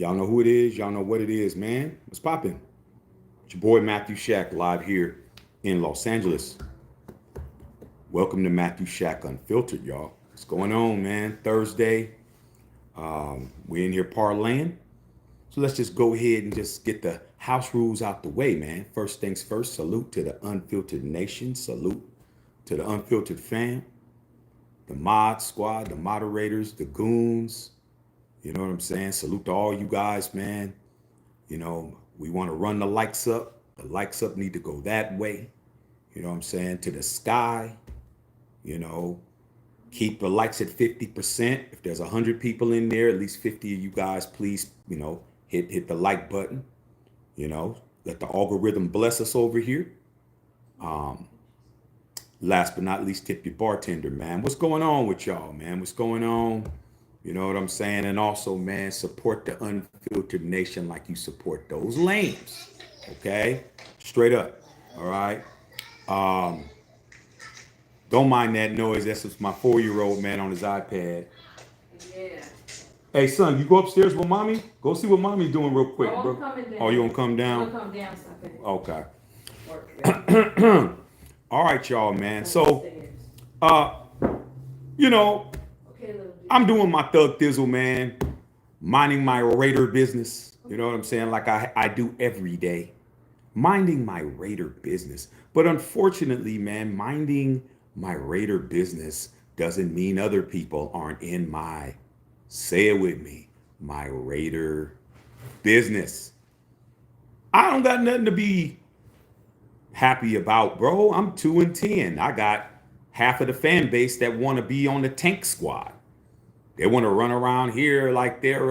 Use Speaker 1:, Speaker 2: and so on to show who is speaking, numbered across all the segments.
Speaker 1: Y'all know who it is. Y'all know what it is, man. What's popping? It's your boy Matthew Shack live here in Los Angeles. Welcome to Matthew Shack Unfiltered, y'all. What's going on, man? Thursday. We're in here parlaying. So let's just go ahead and just get the house rules out the way, man. First things first, salute to the unfiltered nation. Salute to the unfiltered fam, the mod squad, the moderators, the goons. You know what I'm saying? Salute to all you guys, man. You know, we want to run the likes up. The likes up need to go that way. You know what I'm saying? To the sky. You know, keep the likes at 50%. If there's 100 people in there, at least 50 of you guys, please, hit the like button. You know, let the algorithm bless us over here. Last but not least, tip your bartender, man. What's going on with y'all, man? What's going on? You know what I'm saying? And also, man, support the unfiltered nation like you support those lames. Okay? Straight up. All right? Um, don't mind that noise. That's just my 4-year-old man on his iPad.
Speaker 2: Yeah.
Speaker 1: Hey, son, you go upstairs with mommy? Go see what mommy's doing real quick,
Speaker 2: Oh, I'm
Speaker 1: bro.
Speaker 2: coming
Speaker 1: Oh,
Speaker 2: down.
Speaker 1: you gonna come
Speaker 2: I'm
Speaker 1: down?
Speaker 2: gonna come down so I can
Speaker 1: Okay.
Speaker 2: work better.
Speaker 1: All right, y'all, man.
Speaker 2: Come
Speaker 1: So,
Speaker 2: upstairs.
Speaker 1: uh, you know,
Speaker 2: Okay, little
Speaker 1: I'm
Speaker 2: dude.
Speaker 1: doing my thug thizzle, man. Minding my Raider business. You know what I'm saying? Like I do every day. Minding my Raider business. But unfortunately, man, minding my Raider business doesn't mean other people aren't in my, say it with me, my Raider business. I don't got nothing to be happy about, bro. I'm 2-10. I got half of the fan base that want to be on the tank squad. They want to run around here like they're,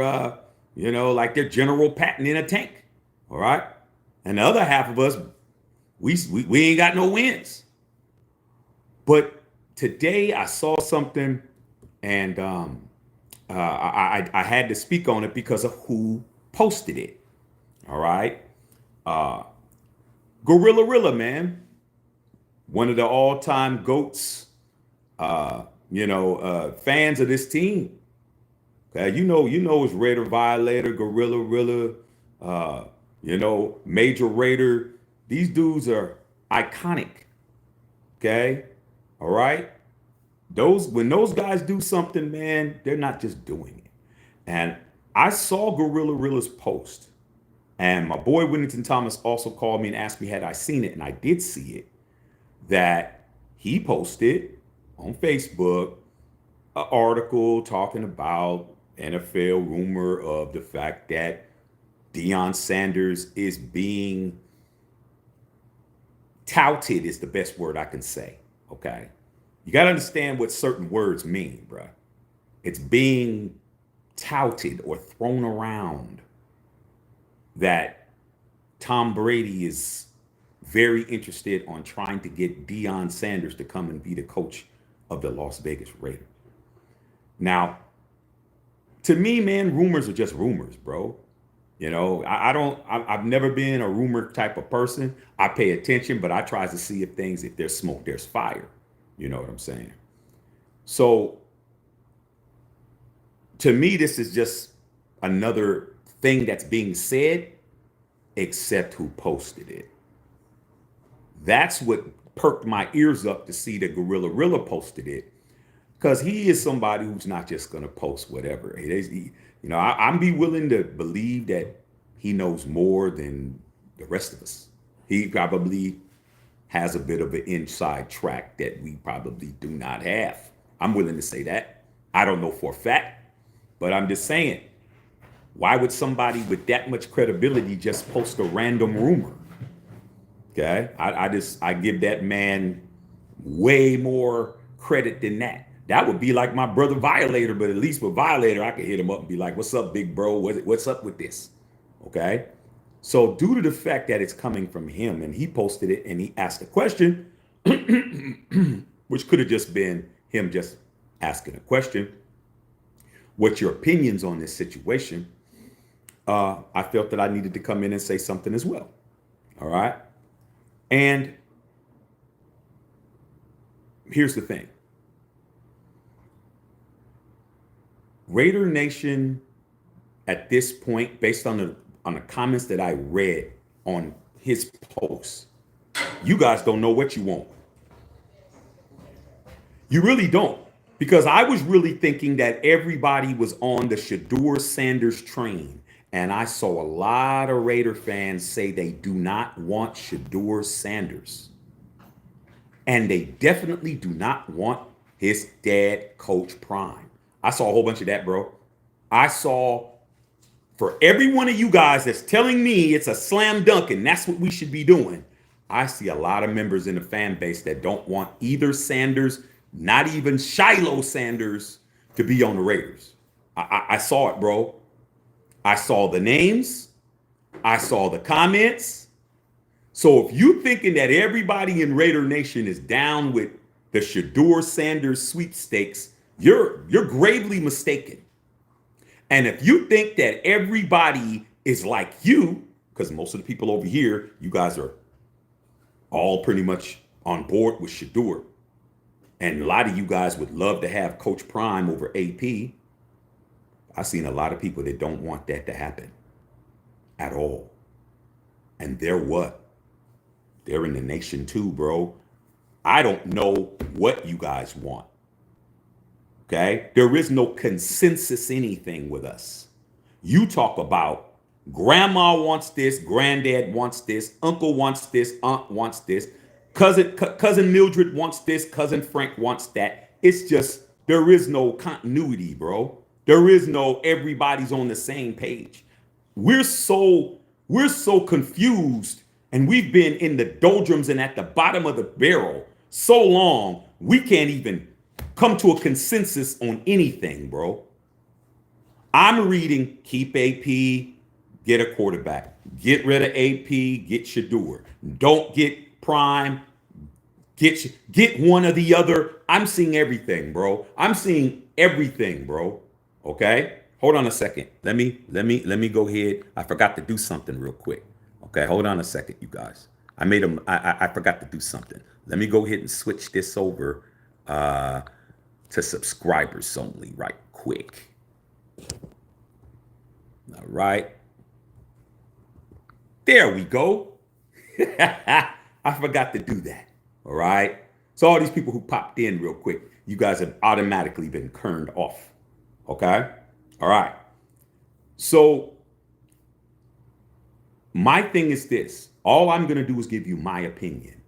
Speaker 1: like they're General Patton in a tank. All right. And the other half of us, we ain't got no wins. But today I saw something, and I had to speak on it because of who posted it. All right. Uh, Gorilla, man, one of the all-time goats. Fans of this team. Okay, it's Raider Violator, Gorilla, uh, Major Raider. These dudes are iconic. Okay, all right. Those when those guys do something, man, they're not just doing it. And I saw Gorilla's post, and my boy Whittington Thomas also called me and asked me had I seen it, and I did see it. That he posted on Facebook an article talking about NFL rumor of the fact that Deion Sanders is being touted is the best word I can say. Okay. You got to understand what certain words mean, bruh. It's being touted or thrown around that Tom Brady is very interested on trying to get Deion Sanders to come and be the coach of the Las Vegas Raiders. Now, to me, man, rumors are just rumors, bro. I don't. I've never been a rumor type of person. I pay attention, but I try to see if there's smoke, there's fire. You know what I'm saying? So to me, this is just another thing that's being said, except who posted it. That's what perked my ears up to see that Gorilla posted it, because he is somebody who's not just going to post whatever. I'm be willing to believe that he knows more than the rest of us. He probably has a bit of an inside track that we probably do not have. I'm willing to say that. I don't know for a fact, but I'm just saying, why would somebody with that much credibility just post a random rumor? Okay, I give that man way more credit than that. That would be like my brother Violator, but at least with Violator, I could hit him up and be like, "What's up, big bro? What's up with this?" Okay. So due to the fact that it's coming from him and he posted it and he asked a question, which could have just been him just asking a question, what's your opinions on this situation? I felt that I needed to come in and say something as well. All right. And here's the thing. Raider Nation at this point, based on the comments that I read on his post, you guys don't know what you want. You really don't. Because I was really thinking that everybody was on the Shador Sanders train. And I saw a lot of Raider fans say they do not want Shador Sanders. And they definitely do not want his dad, Coach Prime. I saw a whole bunch of that, bro. I saw, for every one of you guys that's telling me it's a slam dunk and that's what we should be doing, I see a lot of members in the fan base that don't want either Sanders, not even Shiloh Sanders, to be on the Raiders. I saw it, bro. I saw the names. I saw the comments. So if you thinking that everybody in Raider Nation is down with the Shador Sanders sweepstakes, you're gravely mistaken. And if you think that everybody is like you, because most of the people over here, you guys are all pretty much on board with Shador, and a lot of you guys would love to have Coach Prime over AP, I've seen a lot of people that don't want that to happen at all. And they're what? They're in the nation too, bro. I don't know what you guys want. Okay? There is no consensus anything with us. You talk about grandma wants this, granddad wants this, uncle wants this, aunt wants this, cousin Mildred wants this, cousin Frank wants that. It's just, there is no continuity, bro. There is no everybody's on the same page. We're so confused, and we've been in the doldrums and at the bottom of the barrel so long, we can't even come to a consensus on anything, bro. I'm reading, keep AP, get a quarterback. Get rid of AP, get Shador. Don't get Prime, get one or the other. I'm seeing everything, bro. I'm seeing everything, bro. Okay? Hold on a second. Let me go ahead. I forgot to do something real quick. Okay, hold on a second, you guys. I forgot to do something. Let me go ahead and switch this over to subscribers only right quick. All right. There we go. I forgot to do that. All right. So all these people who popped in real quick, you guys have automatically been turned off. Okay. All right. So my thing is this. All I'm going to do is give you my opinion.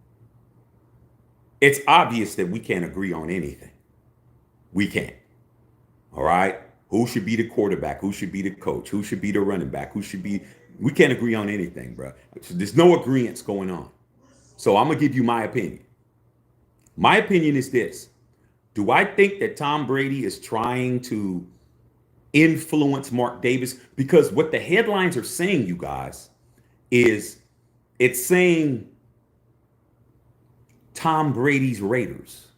Speaker 1: It's obvious that we can't agree on anything. We can't. All right. Who should be the quarterback? Who should be the coach? Who should be the running back? Who should be? We can't agree on anything, bro. There's no agreements going on. So I'm going to give you my opinion. My opinion is this. Do I think that Tom Brady is trying to influence Mark Davis? Because what the headlines are saying, you guys, is it's saying Tom Brady's Raiders.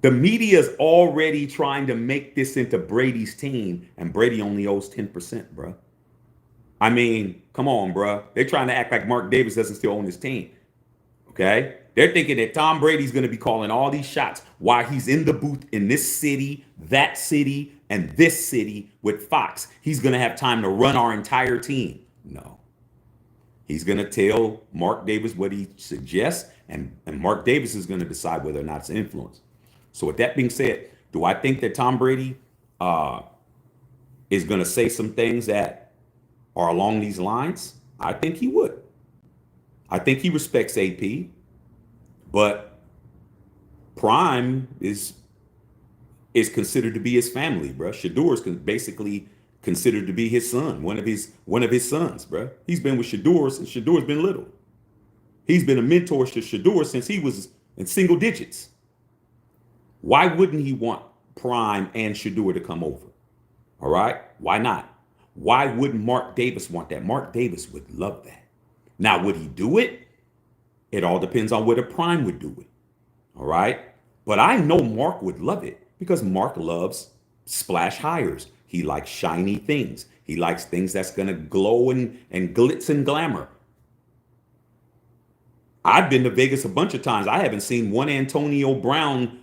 Speaker 1: The media is already trying to make this into Brady's team, and Brady only owes 10%, bro. I mean, come on, bro. They're trying to act like Mark Davis doesn't still own his team. Okay? They're thinking that Tom Brady's going to be calling all these shots while he's in the booth in this city, that city, and this city with Fox. He's going to have time to run our entire team. No. He's going to tell Mark Davis what he suggests, and Mark Davis is going to decide whether or not it's an influence. So with that being said, do I think that Tom Brady is going to say some things that are along these lines? I think he would. I think he respects AP, but Prime is considered to be his family, bro. Shador is basically considered to be his son, one of his sons, bro. He's been with Shador since Shador's been little. He's been a mentor to Shador since he was in single digits. Why wouldn't he want Prime and Shador to come over? All right? Why not? Why wouldn't Mark Davis want that? Mark Davis would love that. Now, would he do it? It all depends on whether Prime would do it. All right? But I know Mark would love it because Mark loves splash hires. He likes shiny things. He likes things that's going to glow and glitz and glamour. I've been to Vegas a bunch of times. I haven't seen one Antonio Brown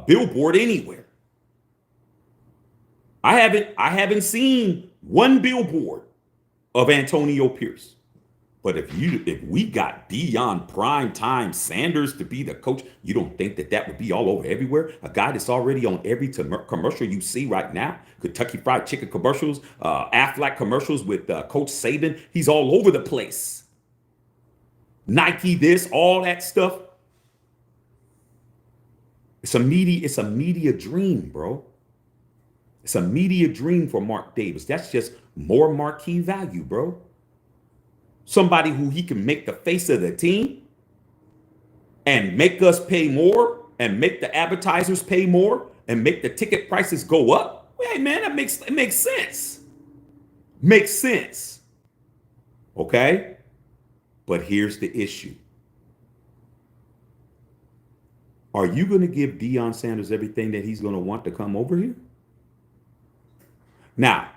Speaker 1: billboard anywhere. I haven't seen one billboard of Antonio Pierce. But if we got Deion Primetime Sanders to be the coach, you don't think that would be all over everywhere? A guy that's already on every commercial you see right now, Kentucky Fried Chicken commercials, Aflac commercials with Coach Saban. He's all over the place. Nike, this, all that stuff. It's a media dream, bro. It's a media dream for Mark Davis. That's just more marquee value, bro. Somebody who he can make the face of the team and make us pay more and make the advertisers pay more and make the ticket prices go up. Hey man, it makes sense. Makes sense. Okay? But here's the issue. Are you going to give Deion Sanders everything that he's going to want to come over here? Now,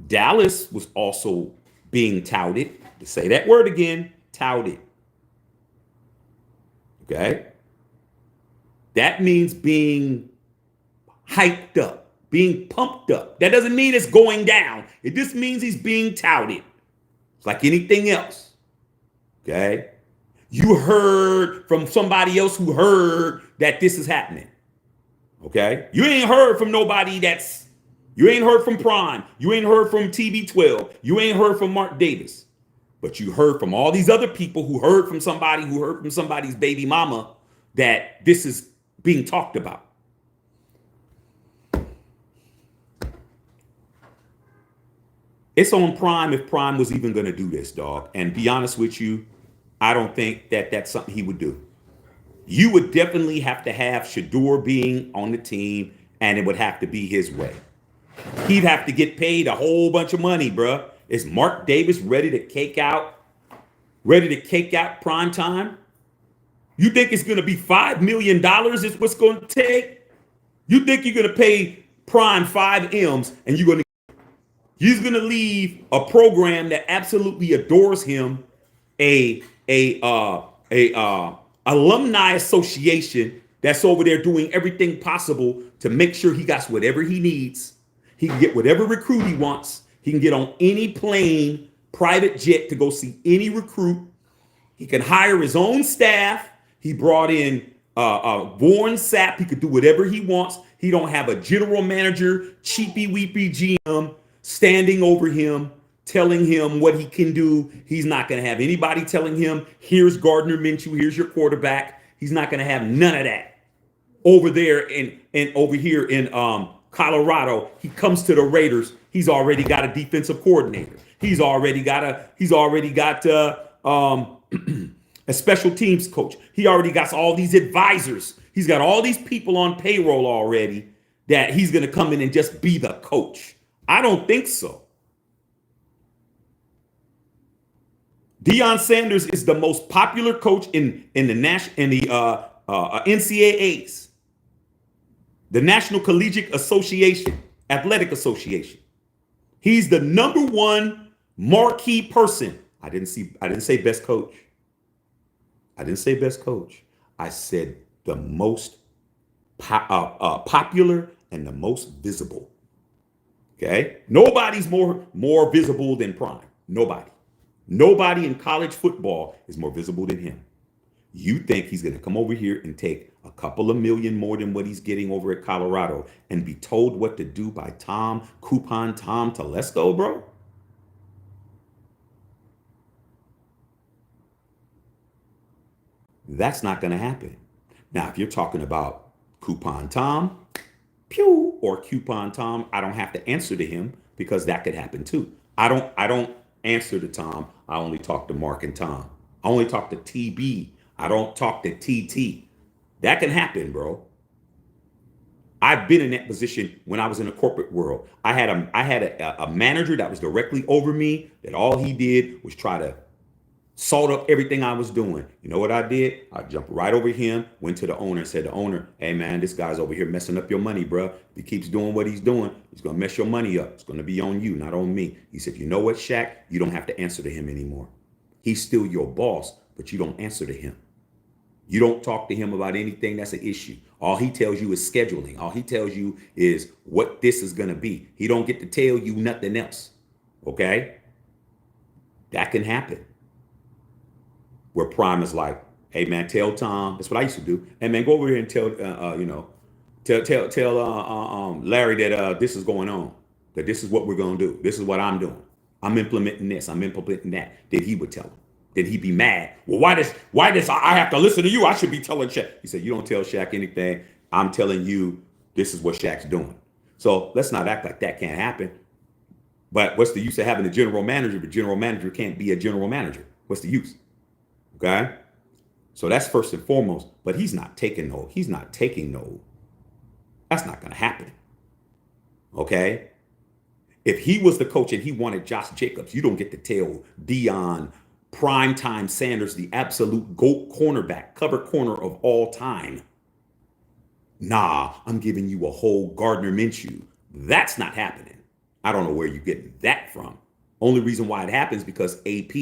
Speaker 1: Dallas was also being touted. To say that word again, touted. Okay? That means being hyped up, being pumped up. That doesn't mean it's going down. It just means he's being touted. It's like anything else. Okay? You heard from somebody else who heard that this is happening. Okay? You ain't heard from nobody you ain't heard from Prime. You ain't heard from TB12. You ain't heard from Mark Davis. But you heard from all these other people who heard from somebody's baby mama that this is being talked about. It's on Prime if Prime was even going to do this, dog. And be honest with you, I don't think that that's something he would do. You would definitely have to have Shador being on the team, and it would have to be his way. He'd have to get paid a whole bunch of money, bruh. Is Mark Davis ready to cake out prime time? You think it's going to be $5 million is what's going to take? You think you're going to pay Prime 5 M's and he's going to leave a program that absolutely adores him, a alumni association that's over there doing everything possible to make sure he got whatever he needs. He can get whatever recruit he wants. He can get on any plane, private jet to go see any recruit. He can hire his own staff. He brought in Warren Sapp. He could do whatever he wants. He don't have a general manager, cheapy weepy GM standing over him, telling him what he can do. He's not going to have anybody telling him, here's Gardner Minshew, here's your quarterback. He's not going to have none of that. Over there and over here in Colorado, he comes to the Raiders. He's already got a defensive coordinator. He's already got a special teams coach. He already got all these advisors. He's got all these people on payroll already that he's going to come in and just be the coach. I don't think so. Deion Sanders is the most popular coach in the NCAAs, the National Collegiate Association, Athletic Association. He's the number one marquee person. I didn't say best coach. I didn't say best coach. I said the most popular and the most visible. Okay? Nobody's more visible than Prime. Nobody in college football is more visible than him. You think he's going to come over here and take a couple of million more than what he's getting over at Colorado and be told what to do by Coupon Tom Telesco, bro? That's not going to happen. Now, if you're talking about Coupon Tom, or Coupon Tom, I don't have to answer to him because that could happen too. I don't answer to Tom. I only talk to Mark and Tom. I only talk to TB. I don't talk to TT. That can happen, bro. I've been in that position when I was in the corporate world. I had a manager that was directly over me that all he did was try to salt up everything I was doing. You know what I did? I jumped right over him, went to the owner and said, the owner, hey man, this guy's over here messing up your money, bro. If he keeps doing what he's doing, he's going to mess your money up. It's going to be on you, not on me. He said, you know what, Shaq? You don't have to answer to him anymore. He's still your boss, but you don't answer to him. You don't talk to him about anything that's an issue. All he tells you is scheduling. All he tells you is what this is going to be. He don't get to tell you nothing else. Okay? That can happen. Where Prime is like, hey man, tell Tom. That's what I used to do. Hey man, go over here and tell, tell Larry that this is going on. That this is what we're going to do. This is what I'm doing. I'm implementing this. I'm implementing that. Then he would tell him. Then he'd be mad. Well, why this? I have to listen to you. I should be telling Shaq. He said, you don't tell Shaq anything. I'm telling you, this is what Shaq's doing. So let's not act like that can't happen. But what's the use of having a general manager if a general manager can't be a general manager? What's the use? Okay? So that's first and foremost. But he's not taking no. He's not taking no. That's not going to happen. Okay? If he was the coach and he wanted Josh Jacobs, you don't get to tell Deion Primetime Sanders, the absolute GOAT cornerback, cover corner of all time. Nah, I'm giving you a whole Gardner Minshew. That's not happening. I don't know where you're getting that from. Only reason why it happens because AP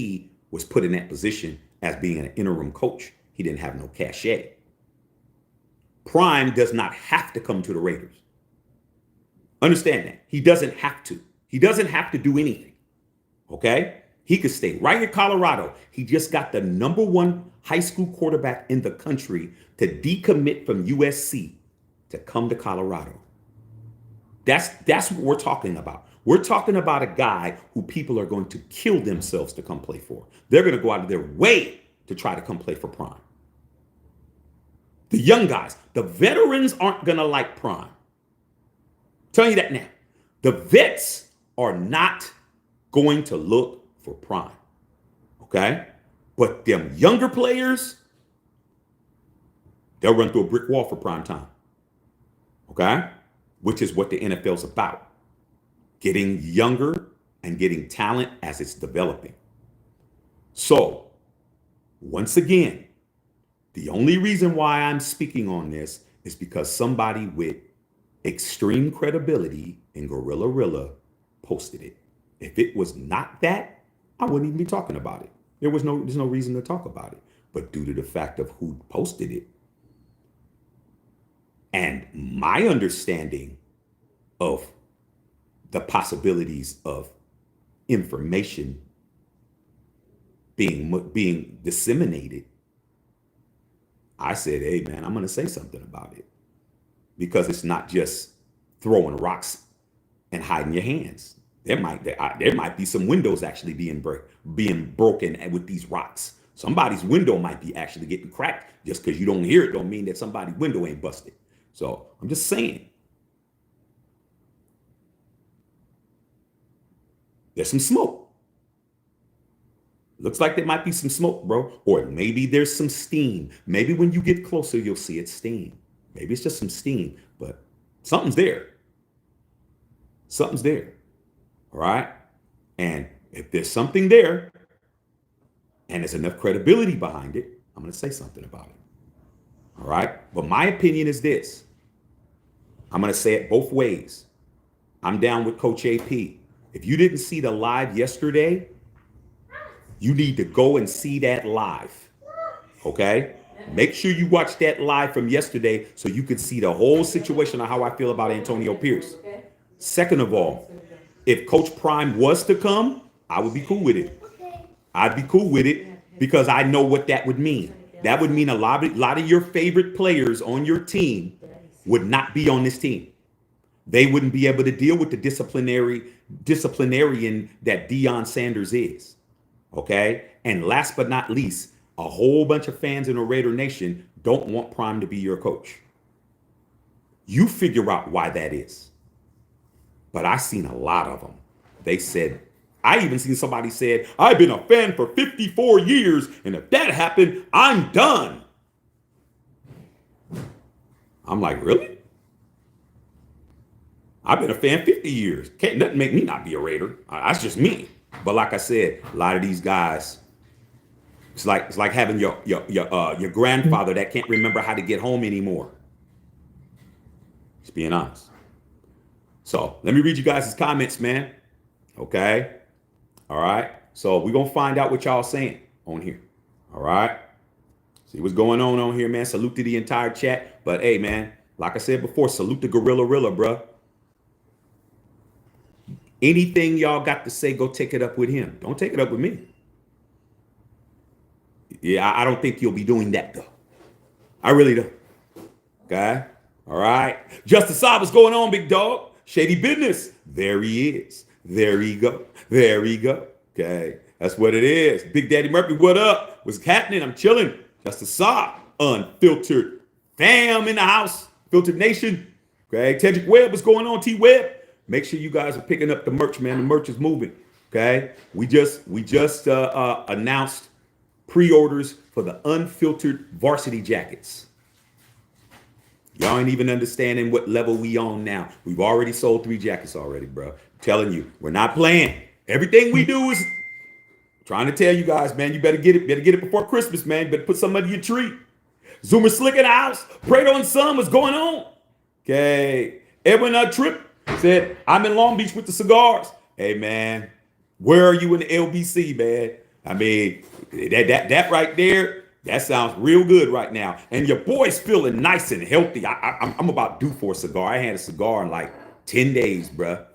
Speaker 1: was put in that position as being an interim coach. He didn't have no cachet. Prime does not have to come to the Raiders. Understand that. He doesn't have to. He doesn't have to do anything. Okay? He could stay right in Colorado. He just got the #1 high school quarterback in the country to decommit from USC to come to Colorado. That's what we're talking about. We're talking about a guy who people are going to kill themselves to come play for. They're going to go out of their way to try to come play for Prime. The young guys, the veterans aren't going to like Prime. I'm telling you that now. The vets are not going to look for Prime. Okay? But them younger players, they'll run through a brick wall for Prime time. Okay? Which is what the NFL's about. Getting younger and getting talent as it's developing. So, once again, the only reason why I'm speaking on this is because somebody with extreme credibility in Gorilla posted it. If it was not that, I wouldn't even be talking about it. There's no reason to talk about it. But due to the fact of who posted it, and my understanding of the possibilities of information being disseminated, I said, hey man, I'm going to say something about it. Because it's not just throwing rocks and hiding your hands. There might be some windows actually being broken with these rocks. Somebody's window might be actually getting cracked. Just because you don't hear it don't mean that somebody's window ain't busted. So I'm just saying. There's some smoke. Looks like there might be some smoke, bro. Or maybe there's some steam. Maybe when you get closer, you'll see it's steam. Maybe it's just some steam, but something's there. Something's there. All right? And if there's something there and there's enough credibility behind it, I'm going to say something about it. All right? But my opinion is this. I'm going to say it both ways. I'm down with Coach AP. If you didn't see the live yesterday, you need to go and see that live. Okay? Make sure you watch that live from yesterday so you could see the whole situation of how I feel about Antonio Pierce. Second of all, if Coach Prime was to come, I would be cool with it. I'd be cool with it because I know what that would mean. That would mean a lot of your favorite players on your team would not be on this team. They wouldn't be able to deal with the disciplinarian that Deion Sanders is. Okay? And last but not least, a whole bunch of fans in the Raider Nation don't want Prime to be your coach. You figure out why that is. But I seen a lot of them. They said, I even seen somebody said, I've been a fan for 54 years, and if that happened, I'm done. I'm like, really? I've been a fan 50 years. Can't nothing make me not be a Raider. That's just me. But like I said, a lot of these guys, it's like having your grandfather that can't remember how to get home anymore. Just being honest. So let me read you guys' comments, man. Okay. All right. So we're gonna find out what y'all saying on here. All right. See what's going on here, man. Salute to the entire chat. But hey, man, Like I said before, salute the Gorilla Rilla, bruh. Anything y'all got to say, go take it up with him. Don't take it up with me. Yeah, I don't think you'll be doing that, though. I really don't. Okay? All right. Justice Saab, what's going on, big dog? Shady business. There he is. There he go. There he go. Okay. That's what it is. Big Daddy Murphy, what up? What's happening? I'm chilling. Justice Saab, unfiltered fam in the house. Filtered Nation. Okay. Tedrick Webb, what's going on? T Webb. Make sure you guys are picking up the merch, man. The merch is moving. Okay. We just announced pre-orders for the unfiltered varsity jackets. Y'all ain't even understanding what level we on now. We've already sold 3 jackets already, bro. I'm telling you, we're not playing. Everything we do is trying to tell you guys, man, you better get it. Better get it before Christmas, man. You better put something under your tree. Zoomer Slick in the house. Prado and Son, what's going on? Okay. Edwin Tripp said, I'm in Long Beach with the cigars. Hey, man, where are you in the LBC, man? I mean, that right there, that sounds real good right now. And your boy's feeling nice and healthy. I'm about due for a cigar. I had a cigar in like 10 days, bruh.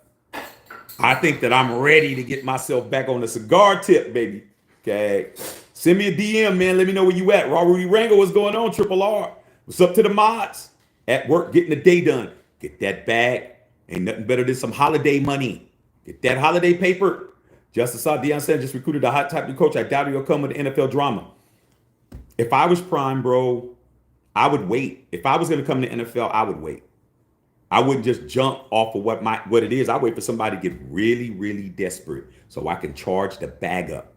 Speaker 1: I think that I'm ready to get myself back on the cigar tip, baby. Okay. Send me a DM, man. Let me know where you at. Raw Rudy Rango, what's going on? Triple R. What's up to the mods? At work, getting the day done. Get that bag. Ain't nothing better than some holiday money. Get that holiday paper. Justice Deion Sanders just recruited a hot type new coach. I doubt he'll come with the NFL drama. If I was Prime, bro, I would wait. If I was going to come to the NFL, I would wait. I wouldn't just jump off of what it is. I wait for somebody to get really, really desperate so I can charge the bag up.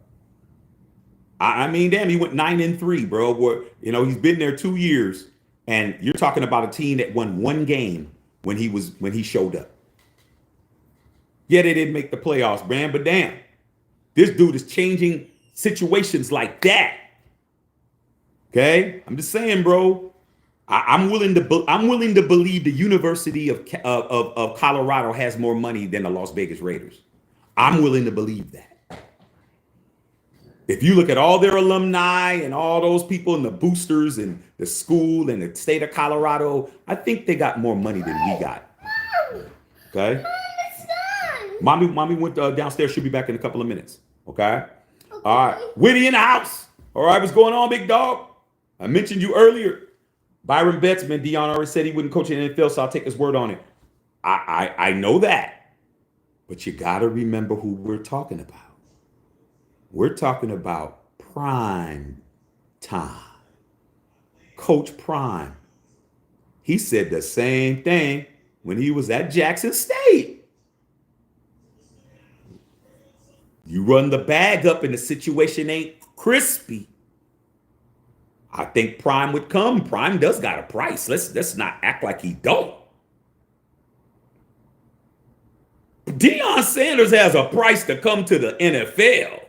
Speaker 1: I mean, damn, he went 9-3, bro. Where, he's been there 2 years, and you're talking about a team that won 1 game when he showed up. Yeah, they didn't make the playoffs, man, but damn, this dude is changing situations like that. Okay, I'm just saying, bro. I'm willing to believe the University of Colorado has more money than the Las Vegas Raiders. I'm willing to believe that. If you look at all their alumni and all those people and the boosters and the school and the state of Colorado, I think they got more money than we got. Okay. Mommy went downstairs. She'll be back in a couple of minutes. Okay. All right. Whitty in the house. All right. What's going on, big dog? I mentioned you earlier. Byron Betzman, Deion already said he wouldn't coach in the NFL, so I'll take his word on it. I know that. But you got to remember who we're talking about. We're talking about prime time. Coach Prime. He said the same thing when he was at Jackson State. You run the bag up and the situation ain't crispy. I think Prime would come. Prime does got a price. Let's not act like he don't. Deion Sanders has a price to come to the NFL.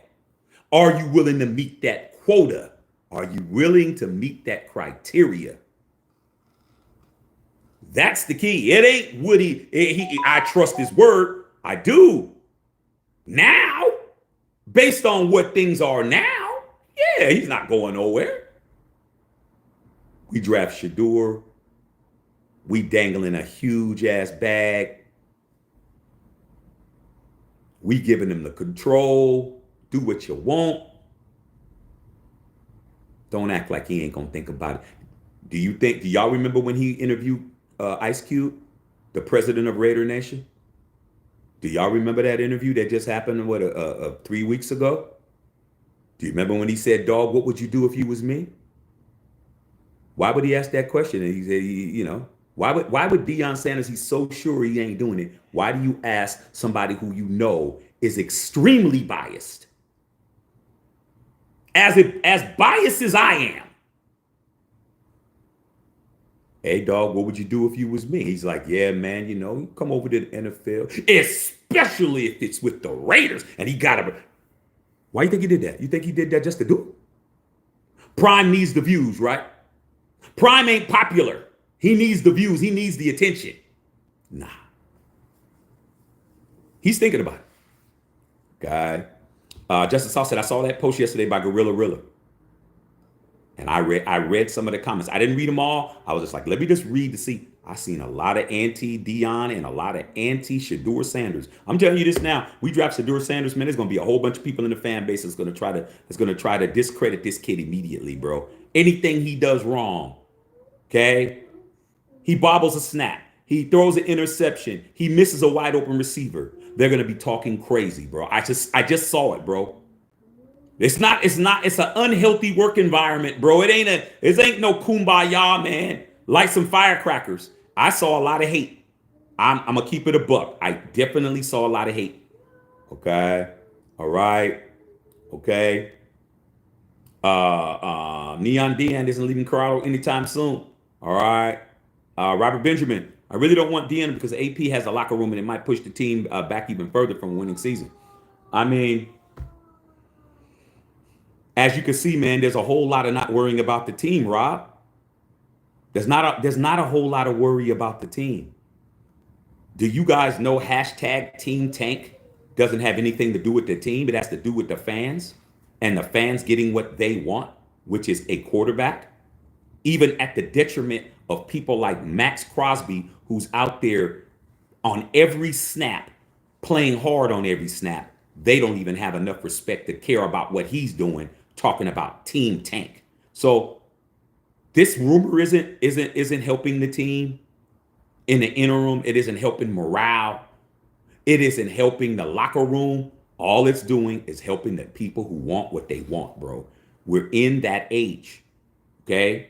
Speaker 1: Are you willing to meet that quota? Are you willing to meet that criteria? That's the key. It ain't Woody. I trust his word. I do. Now, based on what things are now, yeah, he's not going nowhere. We draft Shador. We dangling a huge ass bag. We giving him the control. Do what you want. Don't act like he ain't gonna think about it. Do y'all remember when he interviewed Ice Cube, the president of Raider Nation? Do y'all remember that interview that just happened, 3 weeks ago? Do you remember when he said, dog, what would you do if you was me? Why would he ask that question? And he said, why would Deion Sanders, he's so sure he ain't doing it. Why do you ask somebody who you know is extremely biased? As biased as I am. Hey, dog, what would you do if you was me? He's like, yeah, man, you come over to the NFL, especially if it's with the Raiders. And he got a... Why you think he did that? You think he did that just to do it? Prime needs the views, right? Prime ain't popular. He needs the views. He needs the attention. Nah. He's thinking about it. Guy. Justice South said, I saw that post yesterday by Gorilla Rilla. And I read some of the comments. I didn't read them all. I was just like, let me just read to see. I seen a lot of anti-Deion and a lot of anti-Shador Sanders. I'm telling you this now. We draft Shador Sanders, man. There's gonna be a whole bunch of people in the fan base that's gonna try to discredit this kid immediately, bro. Anything he does wrong, okay? He bobbles a snap. He throws an interception. He misses a wide open receiver. They're gonna be talking crazy, bro. I just saw it, bro. It's an unhealthy work environment, bro. It ain't no kumbaya, man. Light some firecrackers. I saw a lot of hate. I'm gonna keep it a buck. I definitely saw a lot of hate. Okay. All right. Okay. Neon Dion isn't leaving Colorado anytime soon. All right. Robert Benjamin. I really don't want Dion because AP has a locker room and it might push the team back even further from a winning season. I mean, as you can see, man, there's a whole lot of not worrying about the team, Rob. There's not a whole lot of worry about the team. Do you guys know hashtag Team Tank doesn't have anything to do with the team? It has to do with the fans and the fans getting what they want, which is a quarterback, even at the detriment of people like Max Crosby, who's out there on every snap, playing hard on every snap. They don't even have enough respect to care about what he's doing, talking about Team Tank. So this rumor isn't helping the team in the interim. It isn't helping morale. It isn't helping the locker room. All it's doing is helping the people who want what they want, bro. We're in that age, okay?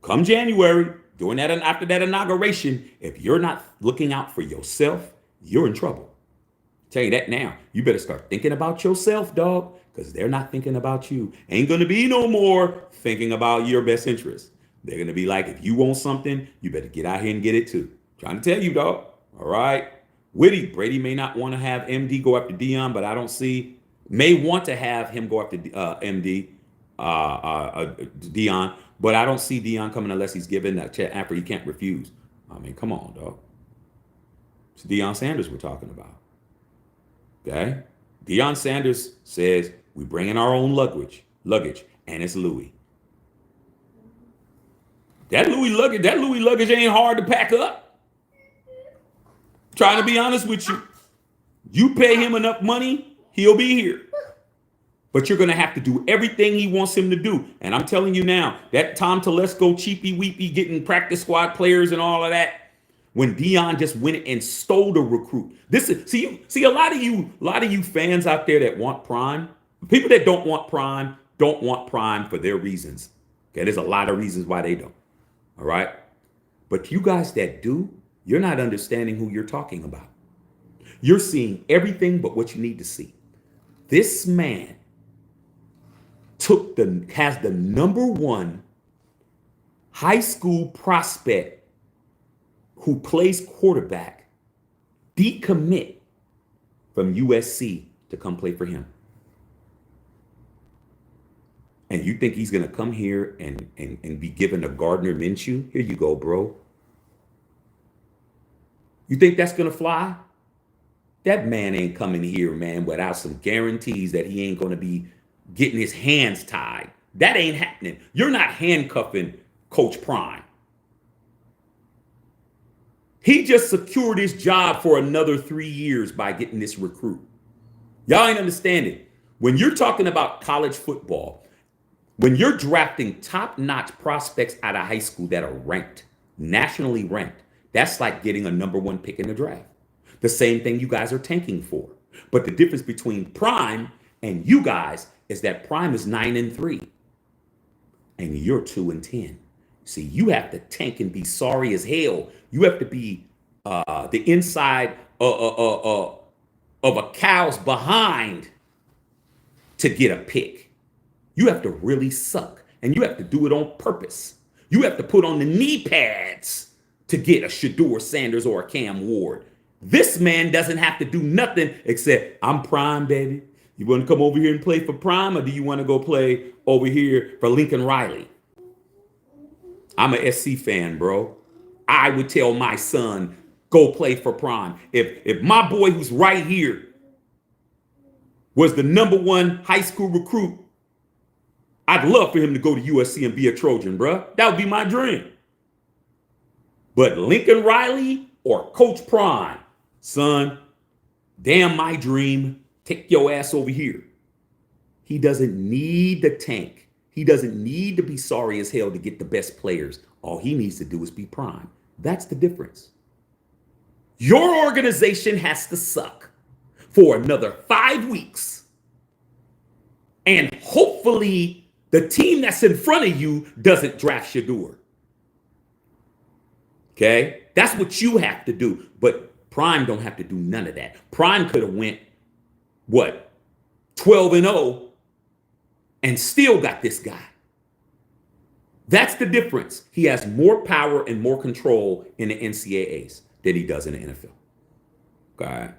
Speaker 1: Come January, after that inauguration, if you're not looking out for yourself, you're in trouble. Tell you that now. You better start thinking about yourself, dog, because they're not thinking about you. Ain't gonna be no more thinking about your best interest. They're gonna be like, if you want something, you better get out here and get it too. Trying to tell you, dog. All right. Witty, Brady may not want to have MD go after Deion, but I don't see, may want to have him go after MD, Deion, but I don't see Deion coming unless he's given that offer he can't refuse. I mean, come on, dog. It's Deion Sanders we're talking about. Okay? Deion Sanders says, we bring in our own luggage, and it's Louis. That Louis luggage ain't hard to pack up. Trying to be honest with you. You pay him enough money, he'll be here. But you're going to have to do everything he wants him to do. And I'm telling you now, that Tom Telesco cheapy weepy getting practice squad players and all of that, when Deion just went and stole the recruit. See a lot of you fans out there that want Prime, people that don't want Prime for their reasons. Okay, there's a lot of reasons why they don't. All right? But you guys that do, you're not understanding who you're talking about. You're seeing everything but what you need to see. This man has the number one high school prospect who plays quarterback decommit from USC to come play for him. And you think he's going to come here and be given a Gardner Minshew? Here you go, bro. You think that's going to fly? That man ain't coming here, man, without some guarantees that he ain't going to be getting his hands tied. That ain't happening. You're not handcuffing Coach Prime. He just secured his job for another 3 years by getting this recruit. Y'all ain't understanding. When you're talking about college football, when you're drafting top-notch prospects out of high school that are ranked, nationally ranked, that's like getting a number one pick in the draft. The same thing you guys are tanking for. But the difference between Prime and you guys is that Prime is 9-3 and you're 2-10. See, you have to tank and be sorry as hell. You have to be the inside of a cow's behind to get a pick. You have to really suck, and you have to do it on purpose. You have to put on the knee pads to get a Shador Sanders or a Cam Ward. This man doesn't have to do nothing except, I'm Prime, baby. You want to come over here and play for Prime, or do you want to go play over here for Lincoln Riley? I'm a SC fan, bro. I would tell my son, go play for Prime. If my boy who's right here was the number one high school recruit, I'd love for him to go to USC and be a Trojan, bro. That would be my dream. But Lincoln Riley or Coach Prime, son, damn my dream, take your ass over here. He doesn't need the tank. He doesn't need to be sorry as hell to get the best players. All he needs to do is be prime. That's the difference. Your organization has to suck for another 5 weeks. And hopefully the team that's in front of you doesn't draft Shador. Okay? That's what you have to do. But Prime don't have to do none of that. Prime could have went, what, 12-0 and still got this guy. That's the difference. He has more power and more control in the NCAAs than he does in the NFL. Okay.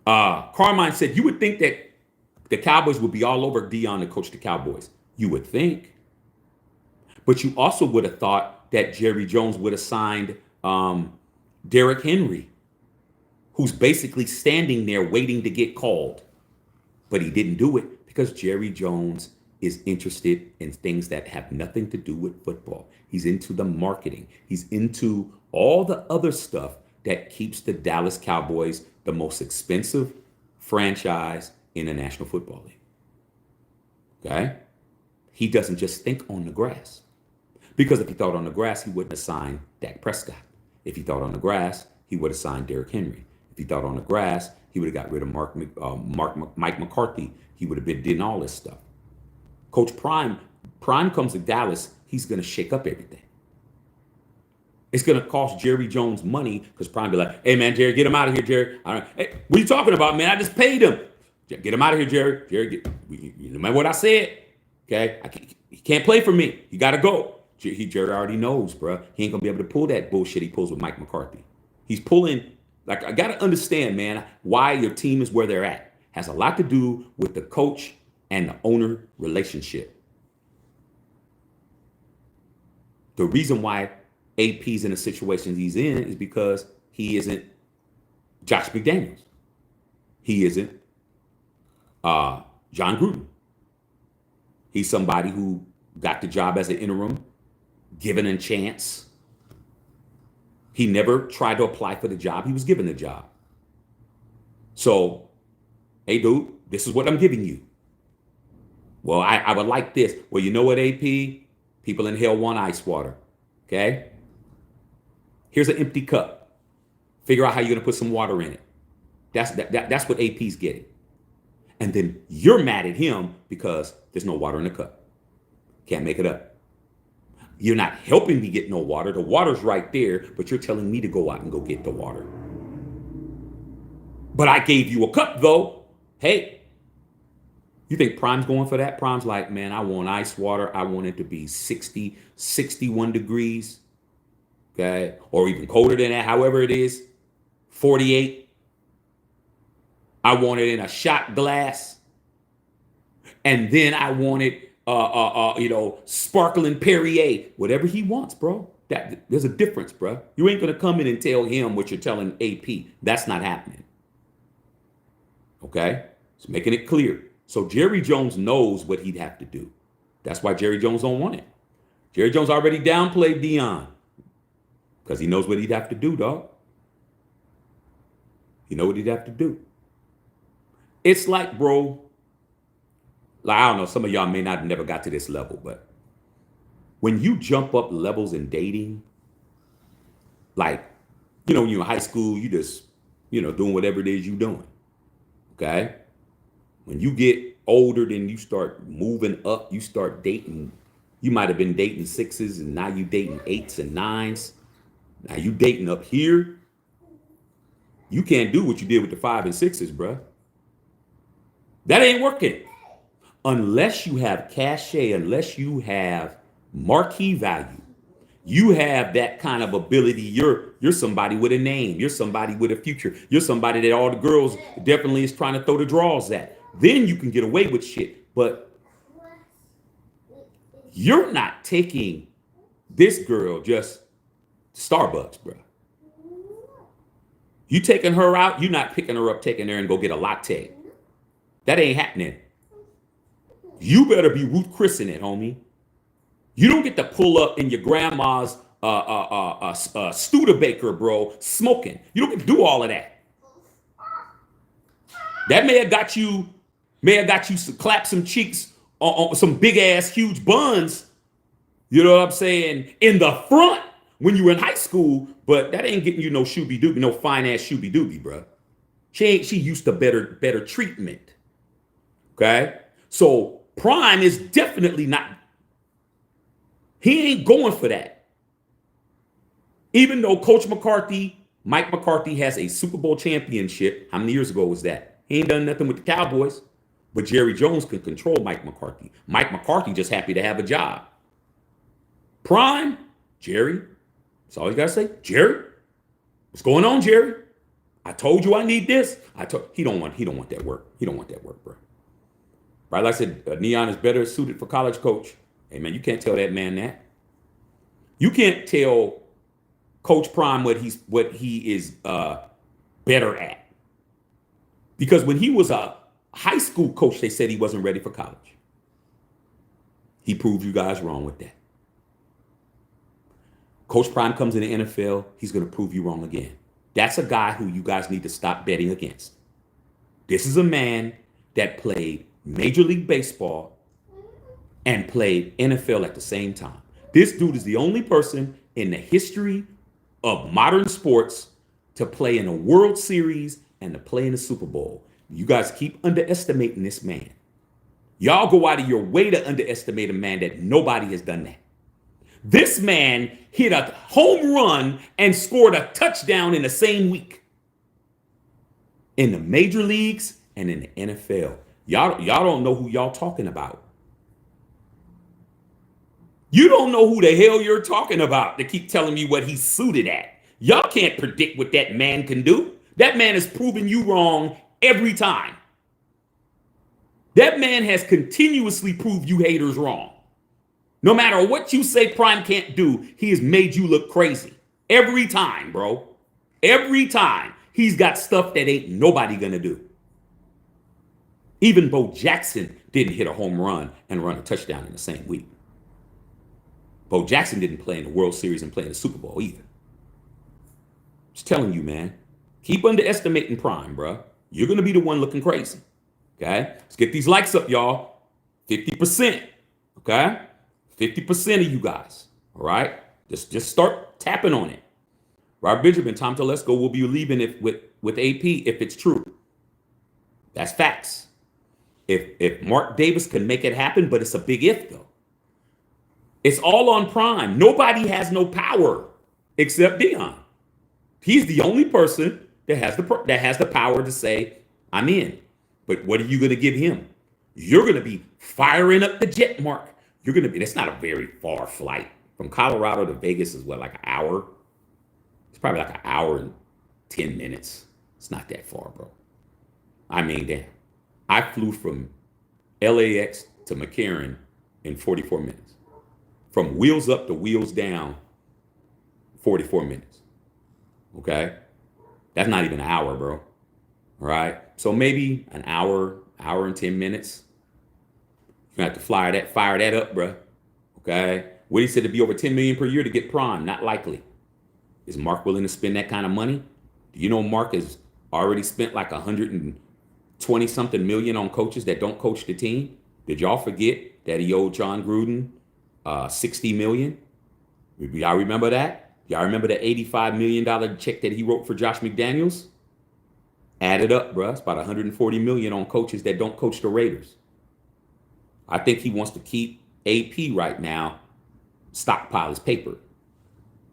Speaker 1: Carmine said, you would think that the Cowboys would be all over Deion to coach the Cowboys. You would think. But you also would have thought that Jerry Jones would have signed Derrick Henry, who's basically standing there waiting to get called. But he didn't do it because Jerry Jones is interested in things that have nothing to do with football. He's into the marketing. He's into all the other stuff that keeps the Dallas Cowboys the most expensive franchise in the National Football League. Okay? He doesn't just think on the grass. Because if he thought on the grass, he wouldn't have signed Dak Prescott. If he thought on the grass, he would have signed Derrick Henry. If he thought on the grass, he would have got rid of Mike McCarthy. He would have been doing all this stuff. Coach Prime comes to Dallas, he's going to shake up everything. It's going to cost Jerry Jones money because Prime be like, hey, man, Jerry, get him out of here, Jerry. Hey, what are you talking about, man? I just paid him. Get him out of here, Jerry. Jerry, you remember what I said? Okay? He can't play for me. He got to go. Jerry already knows, bro. He ain't going to be able to pull that bullshit he pulls with Mike McCarthy. He's pulling, like, I got to understand, man, why your team is where they're at. Has a lot to do with the coach and the owner relationship. The reason why AP's in the situation he's in is because he isn't Josh McDaniels. He isn't John Gruden. He's somebody who got the job as an interim, given a chance. He never tried to apply for the job. He was given the job. So, hey, dude, this is what I'm giving you. Well, I would like this. Well, you know what, AP? People in hell want ice water. Okay? Here's an empty cup. Figure out how you're going to put some water in it. That's what AP's getting. And then you're mad at him because there's no water in the cup. Can't make it up. You're not helping me get no water. The water's right there, but you're telling me to go out and go get the water. But I gave you a cup, though. Hey, you think Prime's going for that? Prime's like, man, I want ice water. I want it to be 60, 61 degrees. Okay? Or even colder than that, however it is. 48. I want it in a shot glass. And then I want it, sparkling Perrier. Whatever he wants, bro. There's a difference, bro. You ain't going to come in and tell him what you're telling AP. That's not happening. Okay? It's making it clear. So Jerry Jones knows what he'd have to do. That's why Jerry Jones don't want it. Jerry Jones already downplayed Deion because he knows what he'd have to do, dog. You know what he'd have to do. It's like, bro, like, I don't know, some of y'all may not have never got to this level, but when you jump up levels in dating, like, when you're in high school, you just, doing whatever it is you're doing. Okay? When you get older, then you start moving up, you start dating. You might have been dating 6s and now you dating 8s and 9s. Now you dating up here. You can't do what you did with the 5 and 6s, bruh. That ain't working. Unless you have cachet, unless you have marquee value, you have that kind of ability. You're somebody with a name. You're somebody with a future. You're somebody that all the girls definitely is trying to throw the draws at. Then you can get away with shit. But you're not taking this girl just Starbucks, bro. You taking her out, you're not picking her up, taking her and go get a latte. That ain't happening. You better be Ruth Chris in it, homie. You don't get to pull up in your grandma's Studebaker, bro, smoking. You don't do all of that. That may have got you to clap some cheeks on some big ass huge buns. You know what I'm saying? In the front when you were in high school, but that ain't getting you no shooby dooby, no fine ass shooby dooby, bro. She used to better treatment. Okay, so Prime is definitely not. He ain't going for that. Even though Mike McCarthy has a Super Bowl championship. How many years ago was that? He ain't done nothing with the Cowboys. But Jerry Jones can control Mike McCarthy. Mike McCarthy just happy to have a job. Prime, Jerry. That's all you gotta say. Jerry, what's going on, Jerry? I told you I need this. He don't want that work. He don't want that work, bro. Right? Like I said, Neon is better suited for college coach. Hey man, you can't tell that man that. You can't tell Coach Prime what he is better at. Because when he was a high school coach, they said he wasn't ready for college. He proved you guys wrong with that. Coach Prime comes in the NFL, he's going to prove you wrong again. That's a guy who you guys need to stop betting against. This is a man that played Major League Baseball and played NFL at the same time. This dude is the only person in the history of modern sports to play in a World Series and to play in the Super Bowl. You guys keep underestimating this man. Y'all go out of your way to underestimate a man that nobody has done that. This man hit a home run and scored a touchdown in the same week. In the major leagues and in the NFL. Y'all don't know who y'all talking about. You don't know who the hell you're talking about to keep telling me what he's suited at. Y'all can't predict what that man can do. That man has proven you wrong every time. That man has continuously proved you haters wrong. No matter what you say Prime can't do, he has made you look crazy. Every time, bro. Every time. He's got stuff that ain't nobody gonna do. Even Bo Jackson didn't hit a home run and run a touchdown in the same week. Bo Jackson didn't play in the World Series and play in the Super Bowl either. Just telling you, man. Keep underestimating Prime, bro. You're gonna be the one looking crazy. Okay? Let's get these likes up, y'all. 50%. Okay? 50% of you guys. All right? Just start tapping on it. Rob Benjamin, Tom Telesco will be leaving with AP if it's true. That's facts. If Mark Davis can make it happen, but it's a big if though. It's all on Prime. Nobody has no power except Deion. He's the only person that has the power to say, I'm in. But what are you going to give him? You're going to be firing up the jet mark. That's not a very far flight. From Colorado to Vegas is what, like an hour? It's probably like an hour and 10 minutes. It's not that far, bro. I mean, damn. I flew from LAX to McCarran in 44 minutes. From wheels up to wheels down, 44 minutes. Okay? That's not even an hour, bro. All right? So maybe an hour and 10 minutes. You're going to have to fire that up, bro. Okay? Woody said to be over 10 million per year to get Prime. Not likely. Is Mark willing to spend that kind of money? Do you know Mark has already spent like 120 something million on coaches that don't coach the team? Did y'all forget that he owed John Gruden 60 million? Y'all remember that? Y'all remember the $85 million check that he wrote for Josh McDaniels? Add it up, bro. It's about 140 million on coaches that don't coach the Raiders. I think he wants to keep AP right now, stockpile his paper.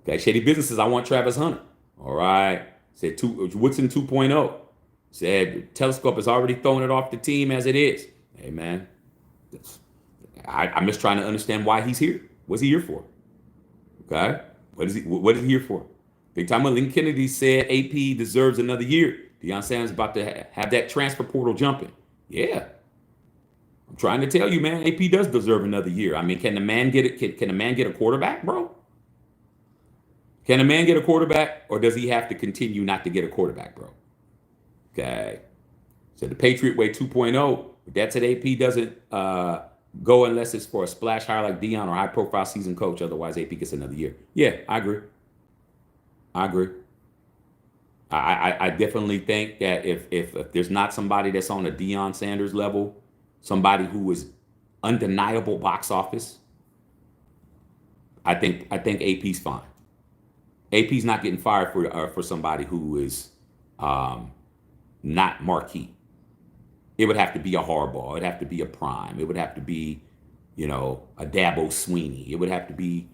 Speaker 1: Okay, Shady Businesses, I want Travis Hunter. All right. Said Woodson 2.0. Said Telescope has already thrown it off the team as it is. Hey, man. I'm just trying to understand why he's here. What's he here for? Okay? What is he here for? Big time Lincoln Kennedy said AP deserves another year. Deion Sanders about to have that transfer portal jumping. Yeah. I'm trying to tell you, man, AP does deserve another year. I mean, can the man get it? Can the man get a quarterback, bro? Can a man get a quarterback, or does he have to continue not to get a quarterback, bro? Okay. So the Patriot Way 2.0, that's at AP doesn't Go unless it's for a splash hire like Deion or high profile season coach. Otherwise, AP gets another year. Yeah, I agree. I agree. I definitely think that if there's not somebody that's on a Deion Sanders level, somebody who is undeniable box office, I think AP's fine. AP's not getting fired for somebody who is um, not marquee. It would have to be a Harbaugh. It'd have to be a Prime. It would have to be, a Dabo Sweeney. It would have to be,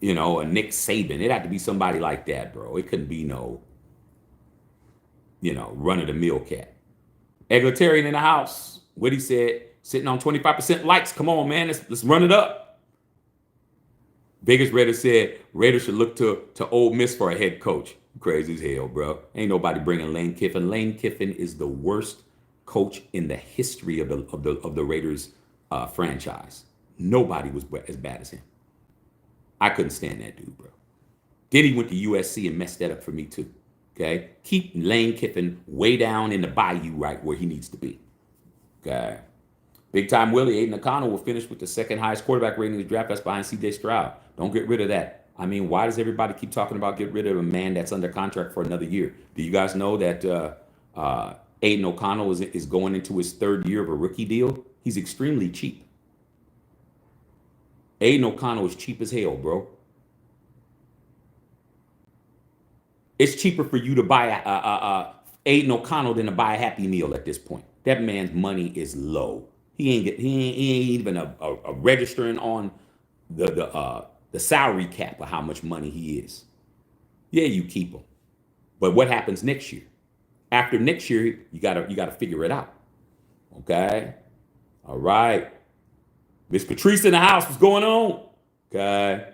Speaker 1: a Nick Saban. It'd have to be somebody like that, bro. It couldn't be no, run of the mill cat. Egalitarian in the house. What he said, sitting on 25% likes. Come on, man. Let's run it up. Vegas Raider said Raiders should look to Ole Miss for a head coach. Crazy as hell, bro. Ain't nobody bringing Lane Kiffin. Lane Kiffin is the worst coach in the history of the Raiders franchise. Nobody was as bad as him. I couldn't stand that dude, bro. Then he went to USC and messed that up for me too. Okay, keep Lane Kiffin way down in the bayou, right where he needs to be. Okay. Big time Willie, Aiden O'Connell will finish with the second highest quarterback rating in the draft. That's behind CJ Stroud. Don't get rid of that. I mean, why does everybody keep talking about get rid of a man that's under contract for another year? Do you guys know that Aiden O'Connell is going into his third year of a rookie deal? He's extremely cheap. Aiden O'Connell is cheap as hell, bro. It's cheaper for you to buy Aiden O'Connell than to buy a Happy Meal at this point. That man's money is low. He ain't even a registering on the salary cap of how much money he is. Yeah, you keep him, but what happens next year? After next year, you gotta figure it out. Okay, all right. Miss Patrice in the house. What's going on? Okay.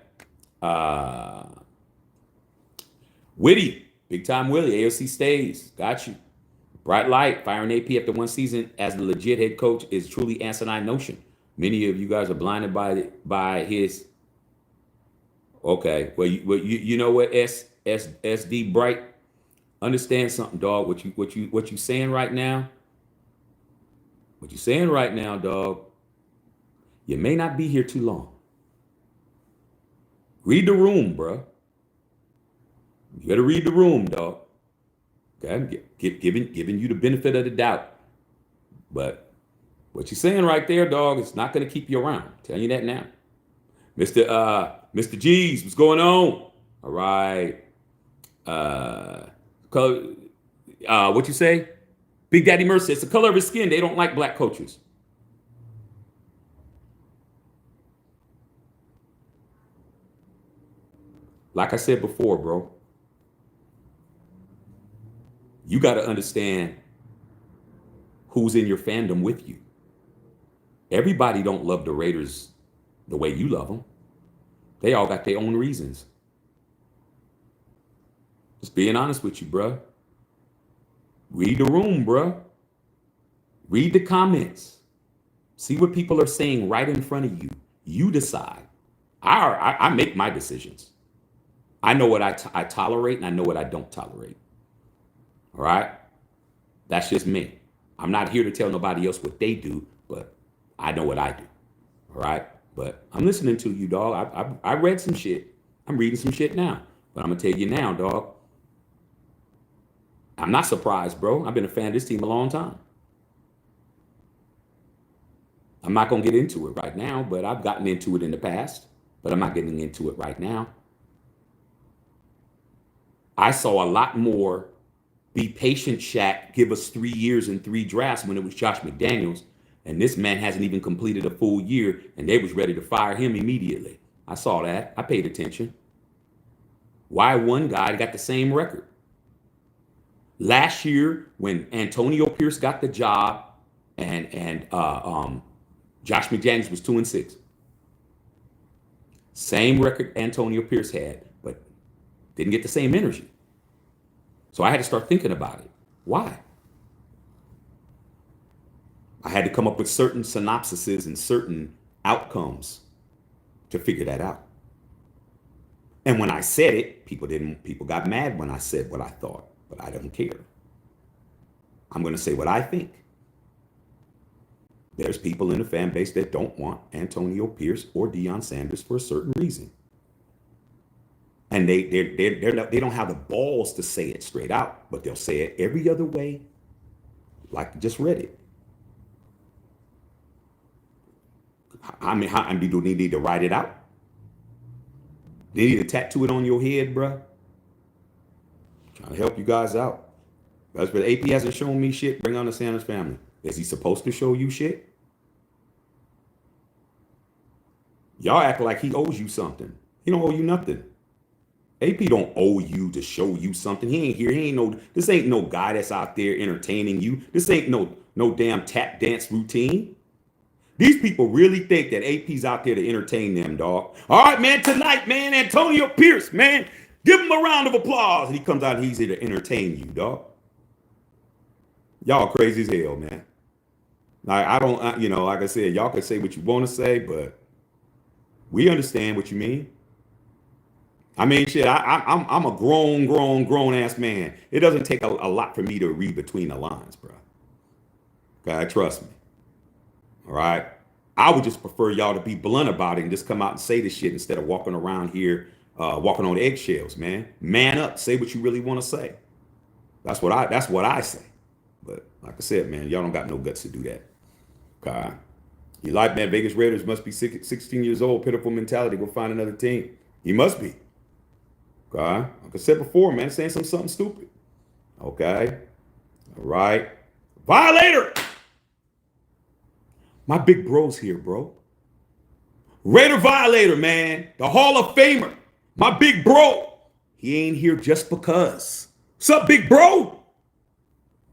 Speaker 1: Uh, Witty, big time Willie. AOC stays. Got you. Bright light, firing AP after one season as the legit head coach is truly asinine notion. Many of you guys are blinded by his. Okay, well you know what SD Bright, understand something, dog. What you saying right now? What you saying right now, dog? You may not be here too long. Read the room, bro. You better read the room, dog. Okay, giving you the benefit of the doubt. But what you're saying right there, dog, is not going to keep you around. Tell you that now. Mr. G's, what's going on? All right. What you say? Big Daddy Mercy, it's the color of his skin. They don't like black coaches. Like I said before, bro, you got to understand who's in your fandom with you. Everybody don't love the Raiders the way you love them. They all got their own reasons. Just being honest with you, bruh. Read the room, bruh. Read the comments. See what people are saying right in front of you. You decide. I make my decisions. I know what I tolerate and I know what I don't tolerate. All right? That's just me. I'm not here to tell nobody else what they do, but I know what I do. All right? But I'm listening to you, dog. I read some shit. I'm reading some shit now. But I'm going to tell you now, dog. I'm not surprised, bro. I've been a fan of this team a long time. I'm not going to get into it right now, but I've gotten into it in the past. But I'm not getting into it right now. I saw a lot more be patient Shaq give us 3 years and 3 drafts when it was Josh McDaniels. And this man hasn't even completed a full year, and they was ready to fire him immediately. I saw that. I paid attention. Why one guy got the same record? Last year, when Antonio Pierce got the job, and Josh McDaniels was 2-6. Same record Antonio Pierce had, but didn't get the same energy. So I had to start thinking about it. Why? I had to come up with certain synopsises and certain outcomes to figure that out. And when I said it, people got mad when I said what I thought, but I don't care. I'm going to say what I think. There's people in the fan base that don't want Antonio Pierce or Deion Sanders for a certain reason. And they don't have the balls to say it straight out, but they'll say it every other way, like you just read it. I mean, how do they need to write it out? They need to tattoo it on your head, bruh. Trying to help you guys out. That's what AP hasn't shown me shit. Bring on the Sanders family. Is he supposed to show you shit? Y'all act like he owes you something. He don't owe you nothing. AP don't owe you to show you something. He ain't here. This ain't no guy that's out there entertaining you. This ain't no damn tap dance routine. These people really think that AP's out there to entertain them, dog. All right, man, tonight, man, Antonio Pierce, man, give him a round of applause. And he comes out and he's here to entertain you, dog. Y'all crazy as hell, man. Like, like I said, y'all can say what you want to say, but we understand what you mean. I mean, shit, I'm a grown ass man. It doesn't take a lot for me to read between the lines, bro. God, trust me. All right. I would just prefer y'all to be blunt about it and just come out and say this shit instead of walking around here, walking on eggshells, man. Man up, say what you really want to say. That's what I say. But like I said, man, y'all don't got no guts to do that. Okay. You like, man, Vegas Raiders must be 16 years old, pitiful mentality, go find another team. He must be. Okay. Like I said before, man, saying something stupid. Okay. All right. Violator. My big bro's here, bro. Raider Violator, man. The Hall of Famer. My big bro. He ain't here just because. What's up, big bro?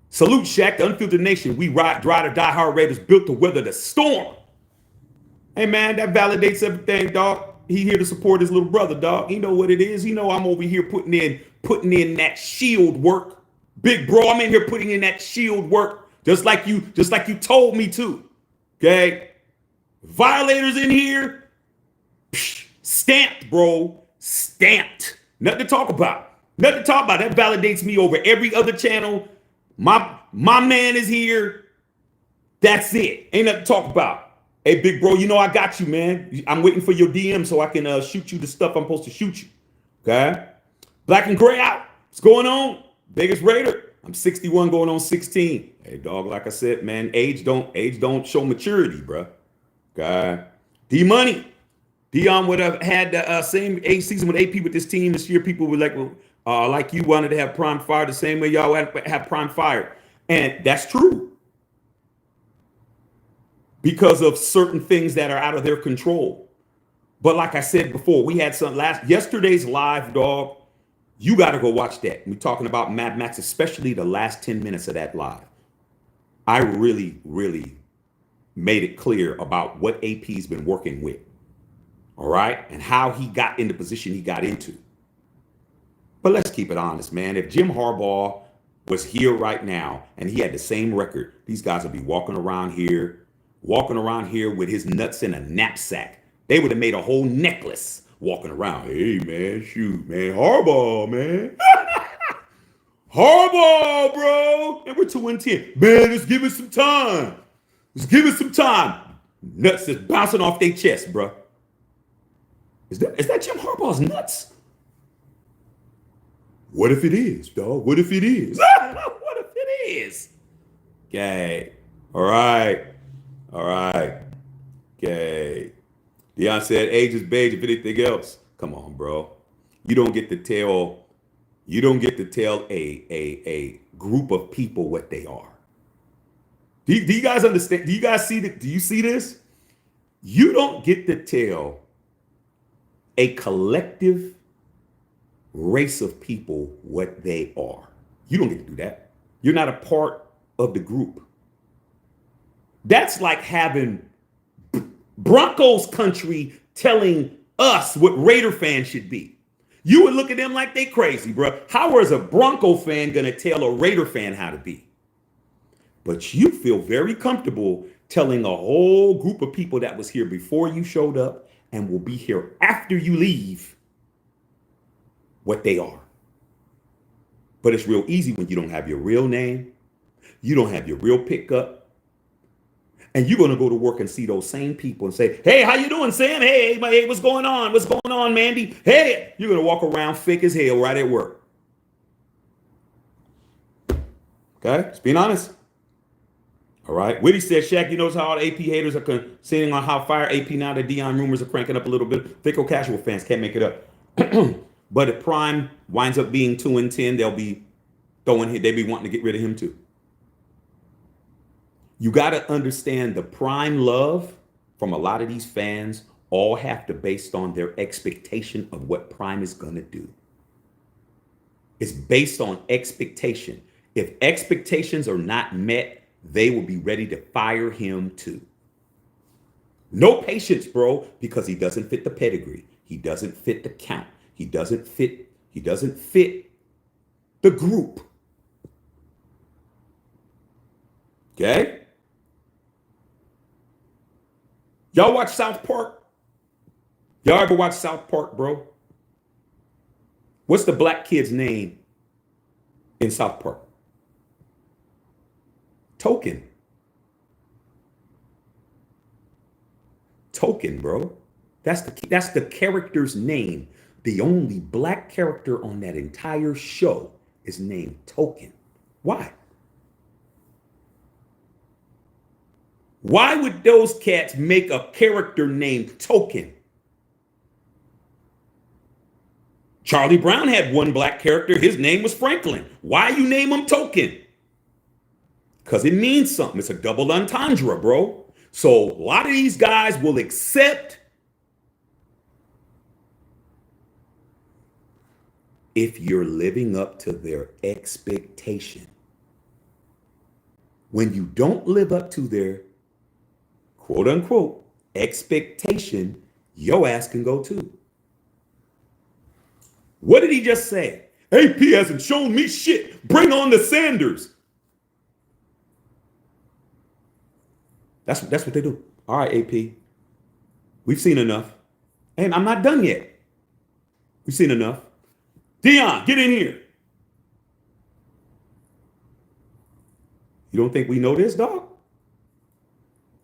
Speaker 1: Salute, Shaq, the Unfiltered Nation. We ride or die hard Raiders built to weather the storm. Hey, man, that validates everything, dog. He here to support his little brother, dog. He know what it is. He know I'm over here putting in that shield work. Big bro, I'm in here putting in that shield work just like you told me to. Okay, Violators in here, stamped, bro, stamped. Nothing to talk about. Nothing to talk about. That validates me over every other channel. My man is here. That's it. Ain't nothing to talk about. Hey, big bro, you know I got you, man. I'm waiting for your DM so I can shoot you the stuff I'm supposed to shoot you. Okay, Black and Gray out. What's going on? Vegas Raider. I'm 61 going on 16. Hey, dog, like I said, man, age don't show maturity, bro. Okay. D-Money. Deion would have had the same season with AP with this team this year. People were like you wanted to have Prime Fire the same way y'all have Prime Fire. And that's true. Because of certain things that are out of their control. But like I said before, we had yesterday's live, dog. You got to go watch that. We're talking about Mad Max, especially the last 10 minutes of that live. I really, really made it clear about what AP's been working with. All right? And how he got in the position he got into. But let's keep it honest, man. If Jim Harbaugh was here right now and he had the same record, these guys would be walking around here with his nuts in a knapsack. They would have made a whole necklace walking around. Hey, man, shoot, man. Harbaugh, man. Harbaugh, bro. And we're 2-10. Man, let's give it some time. Let's give it some time. Nuts is bouncing off their chest, bro. Is that Jim Harbaugh's nuts? What if it is, dog? What if it is? What if it is? Okay. All right. Okay. Deion said, age is beige if anything else. Come on, bro. You don't get to tell a group of people what they are. Do you guys understand? Do you guys see that? Do you see this? You don't get to tell a collective race of people what they are. You don't get to do that. You're not a part of the group. That's like having Broncos country telling us what Raider fans should be. You would look at them like they crazy, bro. How is a Bronco fan going to tell a Raider fan how to be? But you feel very comfortable telling a whole group of people that was here before you showed up and will be here after you leave what they are. But it's real easy when you don't have your real name. You don't have your real pickup. And you're going to go to work and see those same people and say, hey, how you doing, Sam? Hey, what's going on? What's going on, Mandy? Hey, you're going to walk around thick as hell right at work. Okay, just being honest. All right. Whitty said, Shaq, you notice how all the AP haters are sitting on how fire AP now that Deion rumors are cranking up a little bit. Fickle casual fans can't make it up. But if Prime winds up being 2-10, they'll be they be wanting to get rid of him too. You got to understand the Prime love from a lot of these fans all have to based on their expectation of what Prime is going to do. It's based on expectation. If expectations are not met, they will be ready to fire him too. No patience, bro, because he doesn't fit the pedigree. He doesn't fit the count. He doesn't fit the group. Okay? Y'all watch South Park? Y'all ever watch South Park, bro? What's the black kid's name in South Park? Token. Token, bro. That's the character's name. The only black character on that entire show is named Token. Why? Why would those cats make a character named Token? Charlie Brown had one black character. His name was Franklin. Why you name him Token? Because it means something. It's a double entendre, bro. So a lot of these guys will accept if you're living up to their expectation. When you don't live up to their quote unquote expectation, your ass can go too. What did he just say? AP hasn't shown me shit. Bring on the Sanders. That's what they do. All right, AP. We've seen enough. And I'm not done yet. We've seen enough. Deion, get in here. You don't think we know this, dog?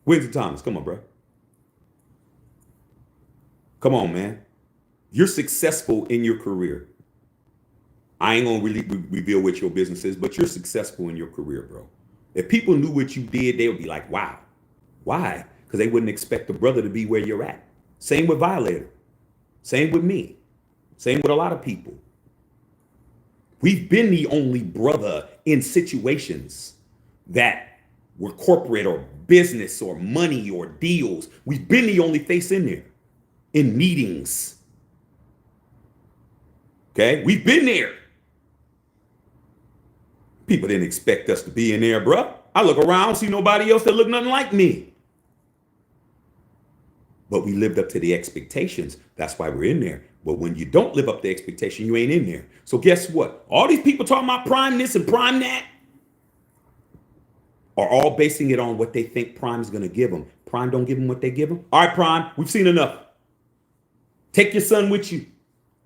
Speaker 1: Winston Thomas, come on, bro. Come on, man. You're successful in your career. I ain't gonna really reveal what your business is, but you're successful in your career, bro. If people knew what you did, they would be like, wow. Why? Because they wouldn't expect the brother to be where you're at. Same with Violator. Same with me. Same with a lot of people. We've been the only brother in situations that were corporate or business or money or deals. We've been the only face in there in meetings. Okay? We've been there. People didn't expect us to be in there, bro. I look around, see nobody else that look nothing like me. But we lived up to the expectations. That's why we're in there. But when you don't live up to the expectation, you ain't in there. So guess what? All these people talking about prime this and prime that are all basing it on what they think Prime is going to give them. Prime don't give them what they give them. All right, Prime, we've seen enough. Take your son with you.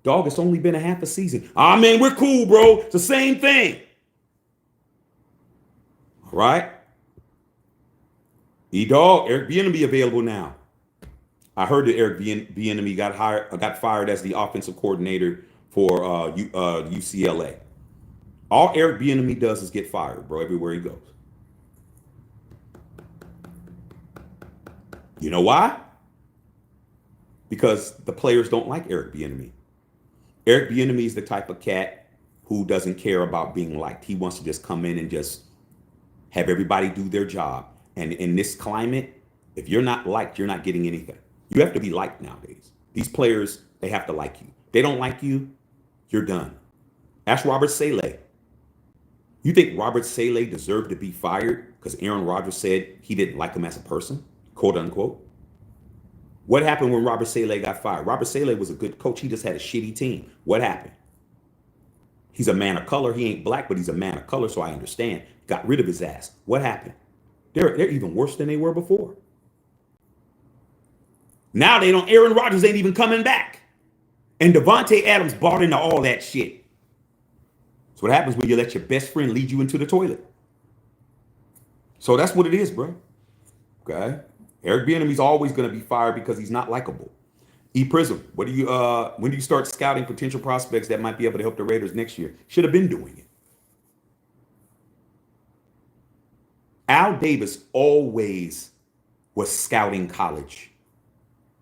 Speaker 1: Dog, it's only been a half a season. Ah, man, we're cool, bro. It's the same thing. All right. E-Dog, Eric Bieniemy available now. I heard that Eric Bieniemy got fired as the offensive coordinator for UCLA. All Eric Bieniemy does is get fired, bro, everywhere he goes. You know why? Because the players don't like Eric Bieniemy. Eric Bieniemy is the type of cat who doesn't care about being liked. He wants to just come in and just have everybody do their job. And in this climate, if you're not liked, you're not getting anything. You have to be liked nowadays. These players, they have to like you. They don't like you, you're done. Ask Robert Saleh. You think Robert Saleh deserved to be fired because Aaron Rodgers said he didn't like him as a person, quote unquote? What happened when Robert Saleh got fired? Robert Saleh was a good coach. He just had a shitty team. What happened? He's a man of color. He ain't black, but he's a man of color, so I understand. Got rid of his ass. What happened? They're even worse than they were before. Now they don't. Aaron Rodgers ain't even coming back. And Devontae Adams bought into all that shit. That's what happens when you let your best friend lead you into the toilet. So that's what it is, bro. Okay. Eric Bieniemy's always going to be fired because he's not likable. E Prism, what do you when do you start scouting potential prospects that might be able to help the Raiders next year? Should have been doing it. Al Davis always was scouting college.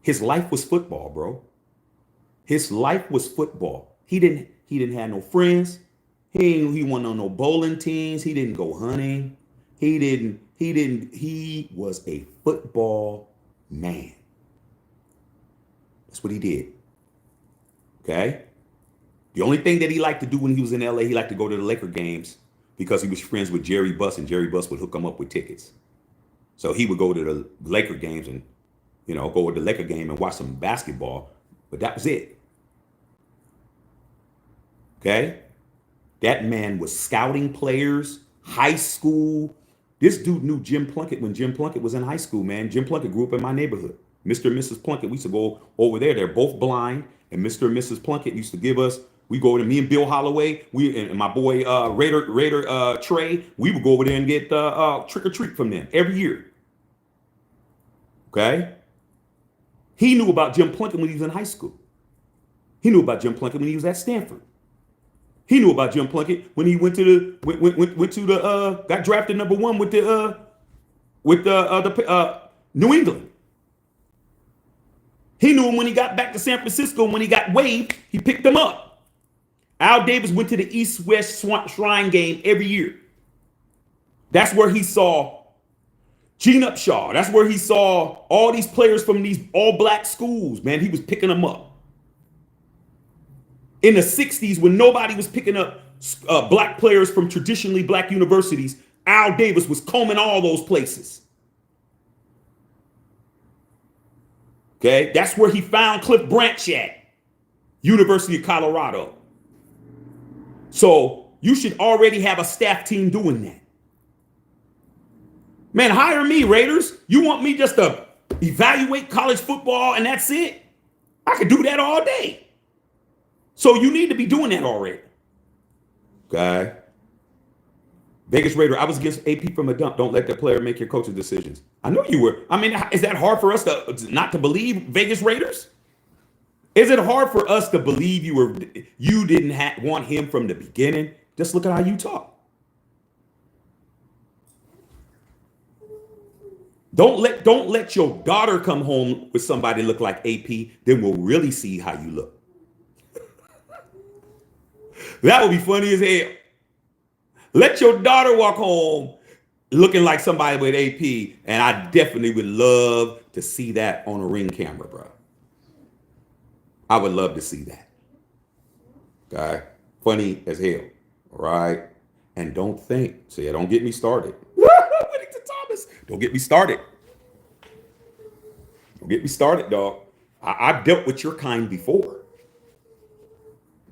Speaker 1: His life was football, bro. His life was football. He didn't have no friends. He wasn't on no bowling teams. He didn't go hunting. He was a football man. That's what he did. Okay? The only thing that he liked to do when he was in LA, he liked to go to the Laker games because he was friends with Jerry Buss, and Jerry Buss would hook him up with tickets. So he would go to the Laker games and, go to the Laker game and watch some basketball. But that was it. Okay? That man was scouting players, high school. This dude knew Jim Plunkett when Jim Plunkett was in high school, man. Jim Plunkett grew up in my neighborhood. Mr. and Mrs. Plunkett, we used to go over there. They're both blind. And Mr. and Mrs. Plunkett used to give us, we go to me and Bill Holloway, and my boy Raider Trey, we would go over there and get trick or treat from them every year. Okay? He knew about Jim Plunkett when he was in high school. He knew about Jim Plunkett when he was at Stanford. He knew about Jim Plunkett when he went to the got drafted number 1 with the New England. He knew him when he got back to San Francisco. When he got waived, he picked him up. Al Davis went to the East-West Shrine game every year. That's where he saw Gene Upshaw. That's where he saw all these players from these all-black schools, man. He was picking them up. In the 60s, when nobody was picking up black players from traditionally black universities, Al Davis was combing all those places. Okay, that's where he found Cliff Branch at, University of Colorado. So you should already have a staff team doing that. Man, hire me, Raiders. You want me just to evaluate college football and that's it? I could do that all day. So you need to be doing that already. Okay. Vegas Raider, I was against AP from a dump. Don't let the player make your coaching decisions. I know you were. I mean, is that hard for us not to believe Vegas Raiders? Is it hard for us to believe you didn't want him from the beginning? Just look at how you talk. Don't let your daughter come home with somebody look like AP. Then we'll really see how you look. That would be funny as hell. Let your daughter walk home looking like somebody with AP, and I definitely would love to see that on a Ring camera, bro. I would love to see that. Okay? Funny as hell. All right? And don't get me started. Whittington Thomas, don't get me started. Don't get me started, dog. I've dealt with your kind before.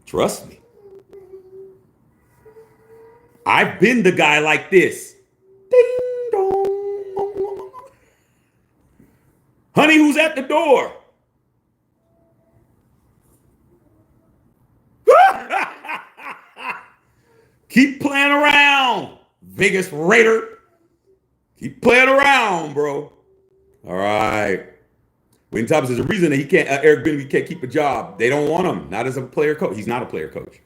Speaker 1: Trust me. I've been the guy like this. Ding dong. Honey, who's at the door? Keep playing around, Vegas Raider. Keep playing around, bro. All right. When Thomas is the reason that Eric Bieniemy can't keep a job. They don't want him. Not as a player coach. He's not a player coach.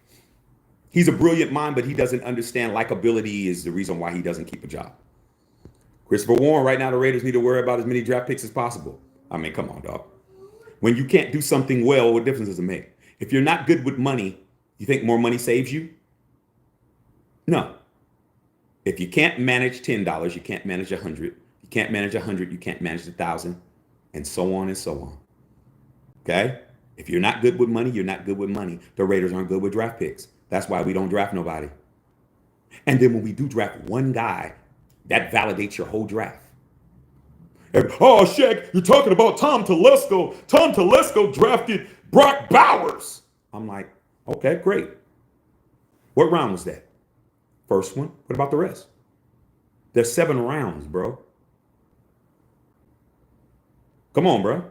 Speaker 1: He's a brilliant mind, but he doesn't understand likability is the reason why he doesn't keep a job. Christopher Warren, right now the Raiders need to worry about as many draft picks as possible. I mean, come on, dog. When you can't do something well, what difference does it make? If you're not good with money, you think more money saves you? No. If you can't manage $10, you can't manage 100. You can't manage 100, you can't manage 1,000, and so on and so on. Okay? If you're not good with money, you're not good with money. The Raiders aren't good with draft picks. That's why we don't draft nobody. And then when we do draft one guy, that validates your whole draft. And, oh, Shaq, you're talking about Tom Telesco. Tom Telesco drafted Brock Bowers. I'm like, okay, great. What round was that? First one. What about the rest? There's 7 rounds, bro. Come on, bro.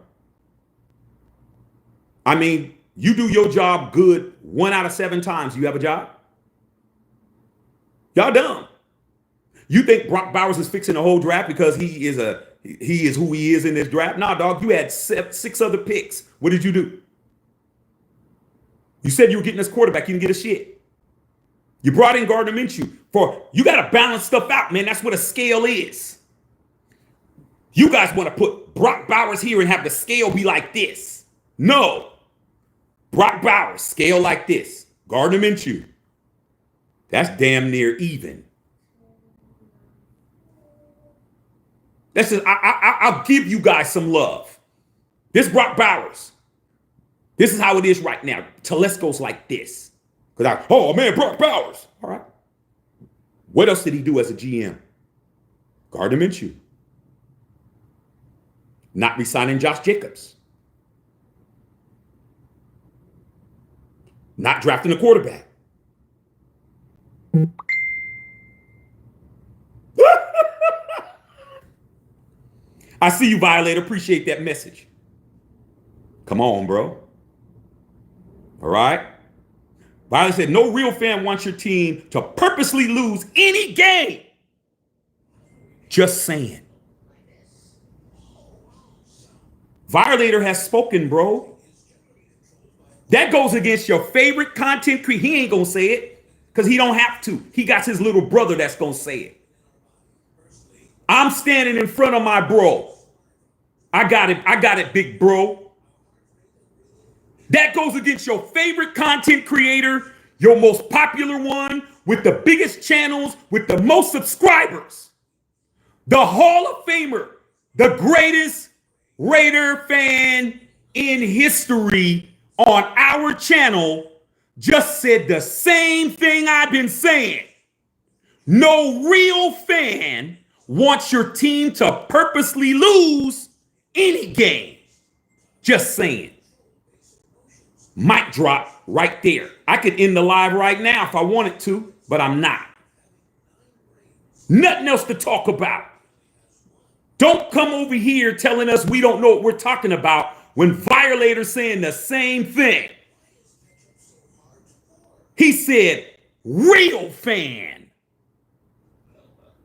Speaker 1: I mean, you do your job good 1 out of 7 times, you have a job? Y'all dumb. You think Brock Bowers is fixing the whole draft because he is a he is who he is in this draft. Nah, dog, you had six other picks. What did you do? You said you were getting this quarterback. You didn't get a shit. You brought in Gardner Minshew. You got to balance stuff out, man. That's what a scale is. You guys want to put Brock Bowers here and have the scale be like this. No. Brock Bowers, scale like this. Gardner Minshew. That's damn near even. That's just, I'll give you guys some love. This Brock Bowers. This is how it is right now. Telesco's like this. Oh man, Brock Bowers. All right. What else did he do as a GM? Gardner Minshew. Not re-signing Josh Jacobs. Not drafting a quarterback. I see you, Violator. Appreciate that message. Come on, bro. All right. Violator said, no real fan wants your team to purposely lose any game. Just saying. Violator has spoken, bro. That goes against your favorite content creator. He ain't going to say it because he don't have to. He got his little brother that's going to say it. I'm standing in front of my bro. I got it, big bro. That goes against your favorite content creator, your most popular one, with the biggest channels, with the most subscribers. The Hall of Famer, the greatest Raider fan in history on our channel, just said the same thing I've been saying. No real fan wants your team to purposely lose any game. Just saying. Mic drop right there. I could end the live right now if I wanted to, but I'm not. Nothing else to talk about. Don't come over here telling us we don't know what we're talking about when Violator's saying the same thing. He said, real fan.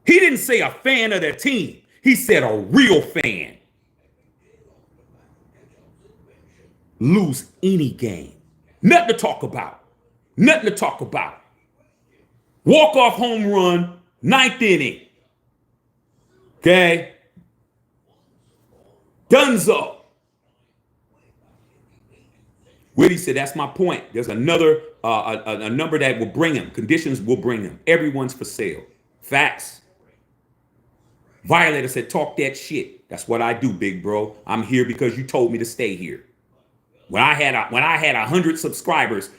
Speaker 1: He didn't say a fan of their team. He said a real fan. Lose any game. Nothing to talk about. Nothing to talk about. Walk-off home run, 9th inning. Okay? Dunzo. Whitty said, that's my point. There's another a number that will bring him. Conditions will bring him. Everyone's for sale. Facts. Violator said, talk that shit. That's what I do, big bro. I'm here because you told me to stay here. When I had 100 subscribers,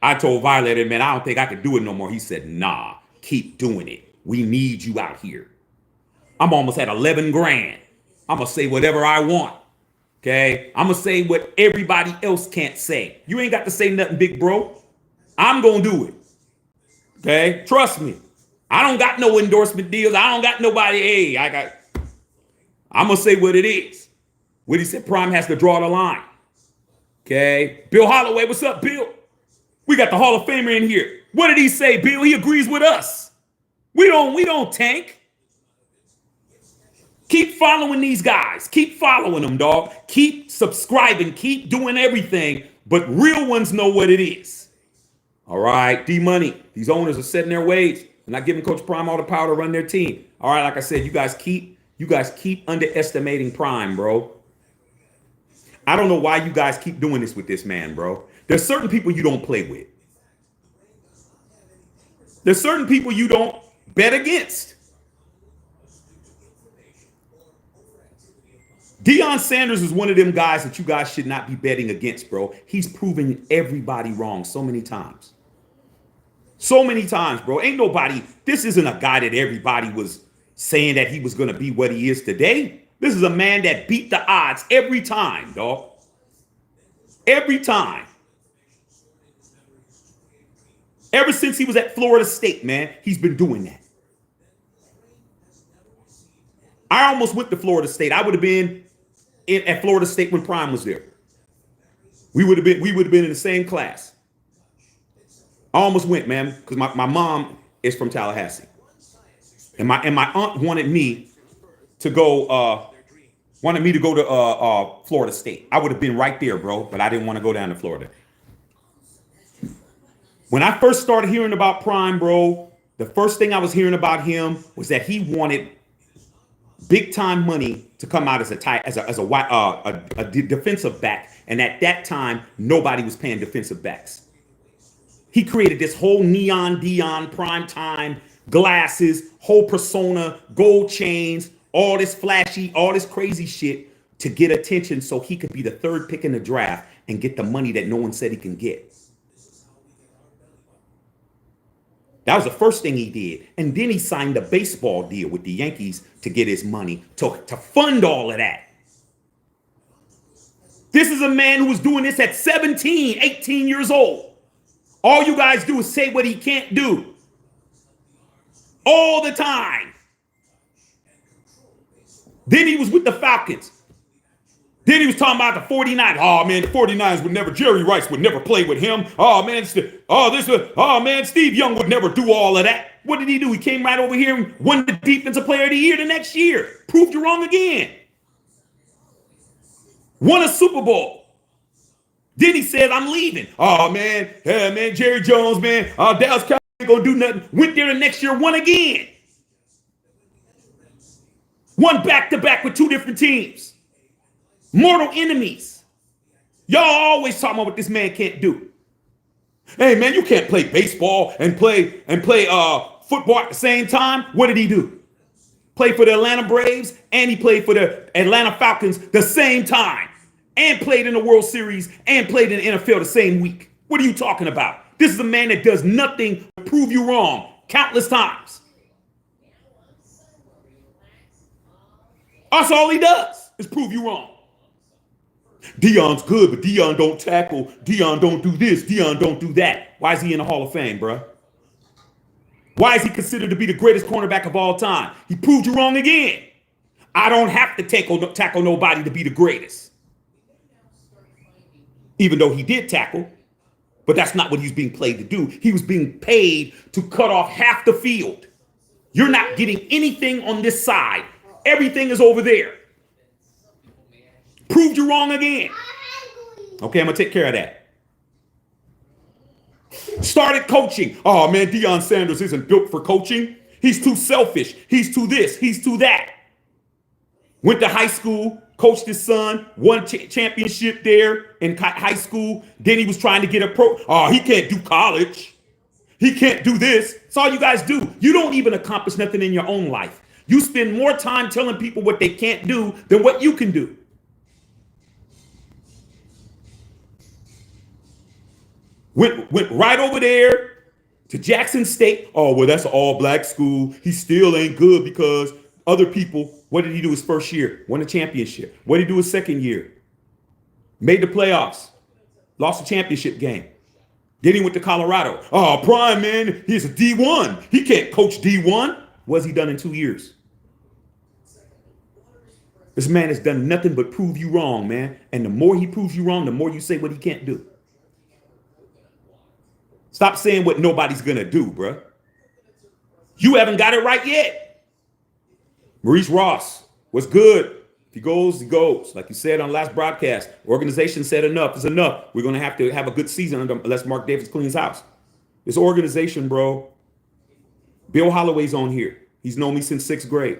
Speaker 1: I told Violator, man, I don't think I could do it no more. He said, nah, keep doing it. We need you out here. I'm almost at 11 grand. I'm going to say whatever I want. Okay? I'm going to say what everybody else can't say. You ain't got to say nothing, big bro. I'm going to do it. Okay? Trust me. I don't got no endorsement deals. I don't got nobody. Hey, I'm going to say what it is. What he said, Prime has to draw the line. Okay? Bill Holloway, what's up, Bill? We got the Hall of Famer in here. What did he say, Bill? He agrees with us. We don't tank. Keep following these guys. Keep following them, dog. Keep subscribing. Keep doing everything. But real ones know what it is. All right, D-Money. These owners are setting their ways. They're not giving Coach Prime all the power to run their team. All right, like I said, you guys keep underestimating Prime, bro. I don't know why you guys keep doing this with this man, bro. There's certain people you don't play with. There's certain people you don't bet against. Deion Sanders is one of them guys that you guys should not be betting against, bro. He's proving everybody wrong so many times. So many times, bro. Ain't nobody, this isn't a guy that everybody was saying that he was going to be what he is today. This is a man that beat the odds every time, dog. Every time. Ever since he was at Florida State, man, he's been doing that. I almost went to Florida State. I would have been at Florida State when Prime was there. We would have been in the same class. I almost went, man, because my mom is from Tallahassee. And my aunt wanted me to go, wanted me to go to Florida State. I would have been right there, bro, but I didn't want to go down to Florida. When I first started hearing about Prime, bro, the first thing I was hearing about him was that he wanted big time money to come out as a defensive back, and at that time nobody was paying defensive backs. He created this whole neon Deion prime time glasses, whole persona, gold chains, all this flashy, all this crazy shit to get attention so he could be the third pick in the draft and get the money that no one said he can get. That was the first thing he did. And then he signed a baseball deal with the Yankees to get his money to fund all of that. This is a man who was doing this at 17, 18 years old. All you guys do is say what he can't do. All the time. Then he was with the Falcons. Then he was talking about the 49ers. Oh, man, the 49ers would never, Jerry Rice would never play with him. Oh, man, Steve Young would never do all of that. What did he do? He came right over here and won the Defensive Player of the Year the next year. Proved you wrong again. Won a Super Bowl. Then he said, I'm leaving. Oh, man, Jerry Jones, man. Dallas Cowboys ain't going to do nothing. Went there the next year, won again. Won back-to-back with two different teams. Mortal enemies. Y'all always talking about what this man can't do. Hey, man, you can't play baseball and play football at the same time. What did he do? Play for the Atlanta Braves and he played for the Atlanta Falcons the same time. And played in the World Series and played in the NFL the same week. What are you talking about? This is a man that does nothing to prove you wrong countless times. That's all he does is prove you wrong. Deion's good, but Deion don't tackle. Deion don't do this. Deion don't do that. Why is he in the Hall of Fame, bro? Why is he considered to be the greatest cornerback of all time? He proved you wrong again. I don't have to tackle nobody to be the greatest. Even though he did tackle, but that's not what he's being paid to do. He was being paid to cut off half the field. You're not getting anything on this side. Everything is over there. Proved you wrong again. Okay, I'm going to take care of that. Started coaching. Oh, man, Deion Sanders isn't built for coaching. He's too selfish. He's too this. He's too that. Went to high school, coached his son, won championship there in high school. Then he was trying to get a pro. Oh, he can't do college. He can't do this. That's all you guys do. You don't even accomplish nothing in your own life. You spend more time telling people what they can't do than what you can do. Went right over there to Jackson State. Oh, well, that's an all-black school. He still ain't good because other people, what did he do his first year? Won a championship. What did he do his second year? Made the playoffs. Lost a championship game. Then he went to Colorado. Oh, Prime, man, he's a D1. He can't coach D1. What's he done in 2 years? This man has done nothing but prove you wrong, man. And the more he proves you wrong, the more you say what he can't do. Stop saying what nobody's going to do, bruh. You haven't got it right yet. Maurice Ross, what's good? If he goes, he goes. Like you said on the last broadcast, organization said enough is enough. We're going to have a good season unless Mark Davis cleans house. This organization, bro. Bill Holloway's on here. He's known me since 6th grade.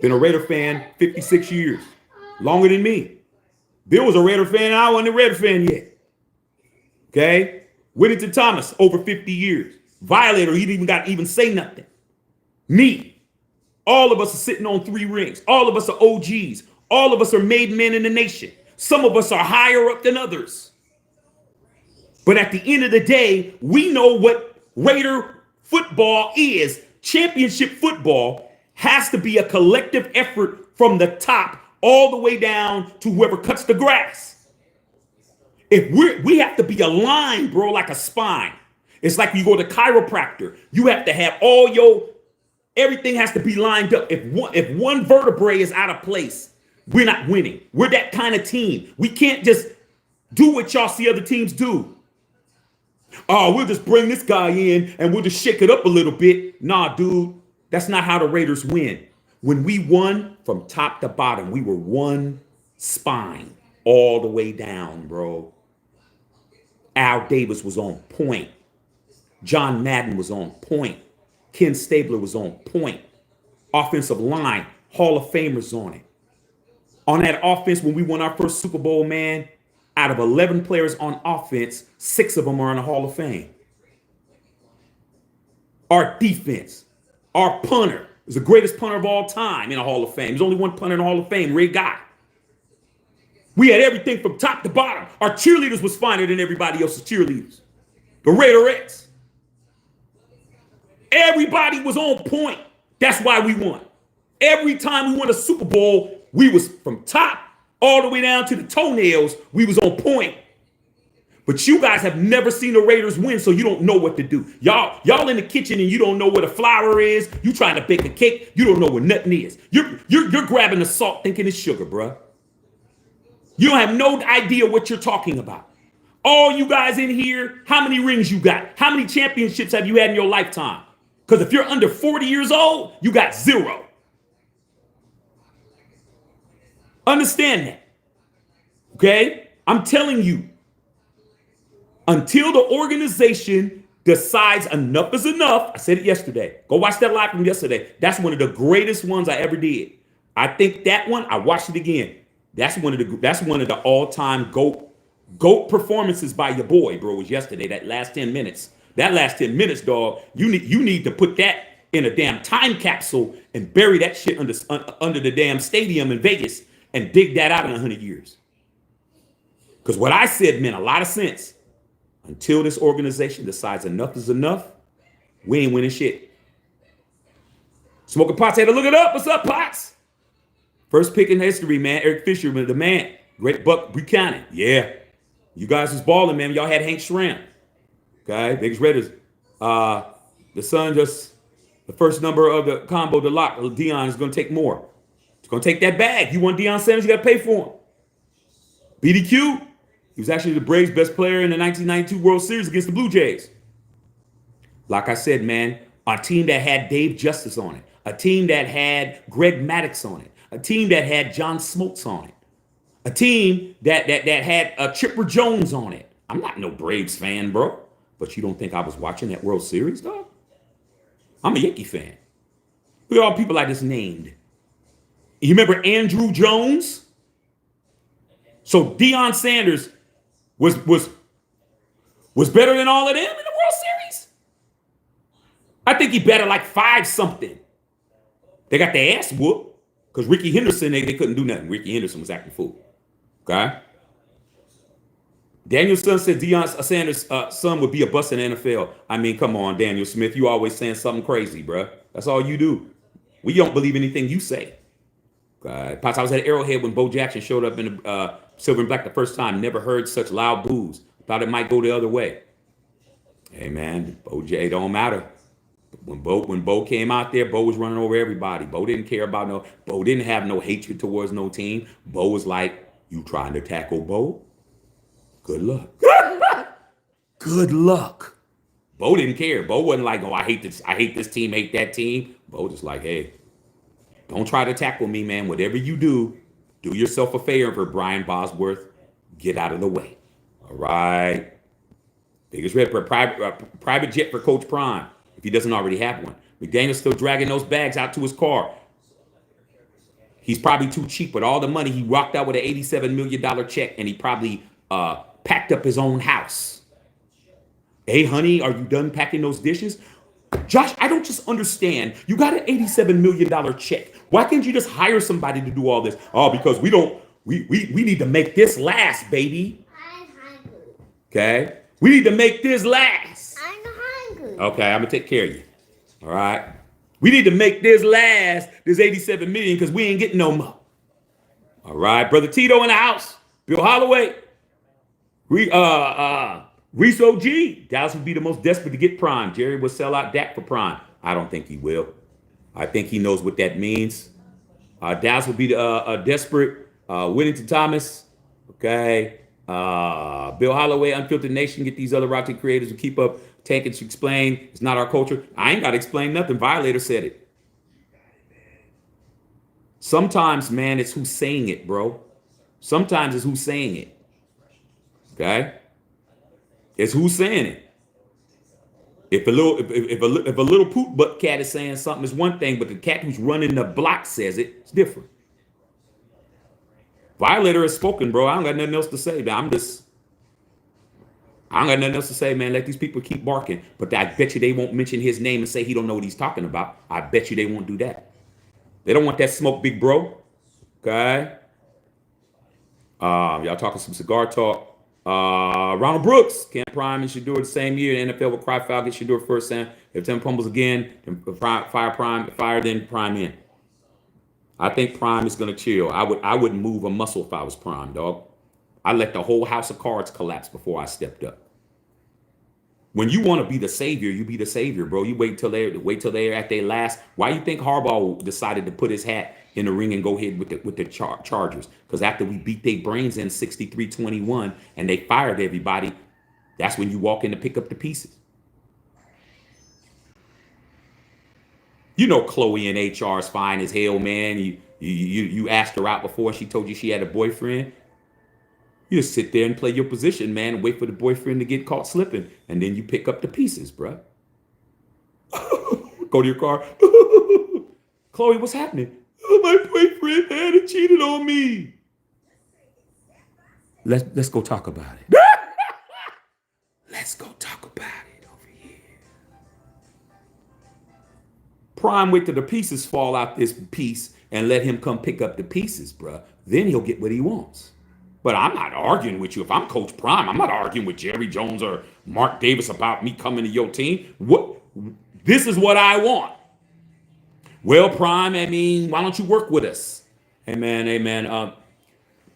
Speaker 1: Been a Raider fan 56 years. Longer than me. Bill was a Raider fan and I wasn't a Raider fan yet. Okay? Whittington Thomas, over 50 years. Violator, he didn't even say nothing. Me. All of us are sitting on 3 rings. All of us are OGs. All of us are made men in the nation. Some of us are higher up than others. But at the end of the day, we know what Raider football is. Championship football has to be a collective effort from the top all the way down to whoever cuts the grass. If we have to be aligned, bro, like a spine. It's like you go to chiropractor. You have to have everything has to be lined up. If one vertebrae is out of place, we're not winning. We're that kind of team. We can't just do what y'all see other teams do. Oh, we'll just bring this guy in and we'll just shake it up a little bit. Nah, dude, that's not how the Raiders win. When we won from top to bottom, we were one spine all the way down, bro. Al Davis was on point. John Madden was on point. Ken Stabler was on point. Offensive line, Hall of Famers on it. On that offense, when we won our first Super Bowl, man, out of 11 players on offense, 6 of them are in the Hall of Fame. Our defense, our punter is the greatest punter of all time in the Hall of Fame. There's only one punter in the Hall of Fame, Ray Guy. We had everything from top to bottom. Our cheerleaders was finer than everybody else's cheerleaders. The Raiderettes. Everybody was on point. That's why we won. Every time we won a Super Bowl, we was from top all the way down to the toenails. We was on point. But you guys have never seen the Raiders win, so you don't know what to do. Y'all in the kitchen and you don't know what a flour is. You trying to bake a cake, you don't know what nothing is. You're grabbing the salt thinking it's sugar, bruh. You don't have no idea what you're talking about. All you guys in here, how many rings you got? How many championships have you had in your lifetime? Because if you're under 40 years old, you got 0. Understand that. Okay? I'm telling you, until the organization decides enough is enough, I said it yesterday. Go watch that live from yesterday. That's one of the greatest ones I ever did. I think that one, I watched it again. That's one of the all-time GOAT performances by your boy, bro. It was yesterday, that last 10 minutes. That last 10 minutes, dog, you need to put that in a damn time capsule and bury that shit under the damn stadium in Vegas and dig that out in 100 years. Because what I said meant a lot of sense. Until this organization decides enough is enough, we ain't winning shit. Smoking Potts had to look it up. What's up, Potts? First pick in history, man. Eric Fisher, the man. Great Buck Buchanan. Yeah. You guys was balling, man. Y'all had Hank Schramm. Okay. Biggest Raiders. The son just, the first number of the combo, the lock. Deion is going to take more. He's going to take that bag. You want Deion Sanders, you got to pay for him. BDQ. He was actually the Braves' best player in the 1992 World Series against the Blue Jays. Like I said, man, a team that had Dave Justice on it. A team that had Greg Maddux on it. A team that had John Smoltz on it. A team that had Chipper Jones on it. I'm not no Braves fan, bro. But you don't think I was watching that World Series, dog? I'm a Yankee fan. Look at all people I just named. You remember Andrew Jones? So Deion Sanders was better than all of them in the World Series? I think he better like 5 something. They got their ass whooped because Ricky Henderson, they couldn't do nothing. Ricky Henderson was acting fool. Okay? Daniel Son said Deion Sanders' son would be a bust in the NFL. I mean, come on, Daniel Smith. You always saying something crazy, bro. That's all you do. We don't believe anything you say. Pops, I was at Arrowhead when Bo Jackson showed up in the Silver and Black the first time. Never heard such loud boos. Thought it might go the other way. Hey, man, Bo J don't matter. When Bo came out there, Bo was running over everybody. Bo didn't care about Bo didn't have no hatred towards no team. Bo was like, you trying to tackle Bo? Good luck. Good luck. Bo didn't care. Bo wasn't like, oh, I hate this team, hate that team. Bo just like, hey, don't try to tackle me, man. Whatever you do yourself a favor, Brian Bosworth. Get out of the way. All right. Biggest red private jet for Coach Prime, if he doesn't already have one. McDaniel's still dragging those bags out to his car. He's probably too cheap with all the money. He rocked out with an $87 million check, and he probably packed up his own house. Hey, honey, are you done packing those dishes? Josh, I don't just understand. You got an $87 million check. Why can't you just hire somebody to do all this? Oh, because we need to make this last, baby.
Speaker 3: I'm hungry.
Speaker 1: Okay? We need to make this last.
Speaker 3: I'm hungry.
Speaker 1: Okay, I'm going to take care of you. All right? We need to make this last, this $87 million, because we ain't getting no more. All right? Brother Tito in the house. Bill Holloway. Reese OG. Dallas would be the most desperate to get Prime. Jerry will sell out Dak for Prime. I don't think he will. I think he knows what that means. Dallas would be desperate. Whittington Thomas. Okay. Bill Holloway, Unfiltered Nation. Get these other route creators to keep up. Tank it to explain. It's not our culture. I ain't got to explain nothing. Violator said it. Sometimes, man, it's who's saying it, bro. Sometimes it's who's saying it. Okay? It's who's saying it. If a little poop butt cat is saying something, it's one thing, but the cat who's running the block says it, it's different. Violator has spoken, bro. I don't got nothing else to say. I don't got nothing else to say, man. Let these people keep barking. But I bet you they won't mention his name and say he don't know what he's talking about. I bet you they won't do that. They don't want that smoke, big bro. Okay? Y'all talking some cigar talk. Ronald Brooks, Cam Prime and Shador the same year. The NFL will cry foul, get Shador first down. If Tim pumbles again, then fire then Prime in. I think Prime is gonna chill. I wouldn't move a muscle if I was Prime, dog. I let the whole house of cards collapse before I stepped up. When you want to be the savior, you be the savior, bro. You wait till they're at their last. Why you think Harbaugh decided to put his hat in the ring and go ahead with the Chargers? Because after we beat their brains in 63-21 and they fired everybody, that's when you walk in to pick up the pieces. You know Chloe in HR is fine as hell, man. You asked her out before she told you she had a boyfriend. You just sit there and play your position, man, and wait for the boyfriend to get caught slipping. And then you pick up the pieces, bruh. Go to your car. Chloe, what's happening? Oh, my boyfriend had cheated on me. Let's go talk about it. Let's go talk about it over here. Prime, wait till the pieces fall out this piece and let him come pick up the pieces, bruh. Then he'll get what he wants. But I'm not arguing with you. If I'm Coach Prime, I'm not arguing with Jerry Jones or Mark Davis about me coming to your team. This is what I want. Well, Prime, I mean, why don't you work with us? Hey, man,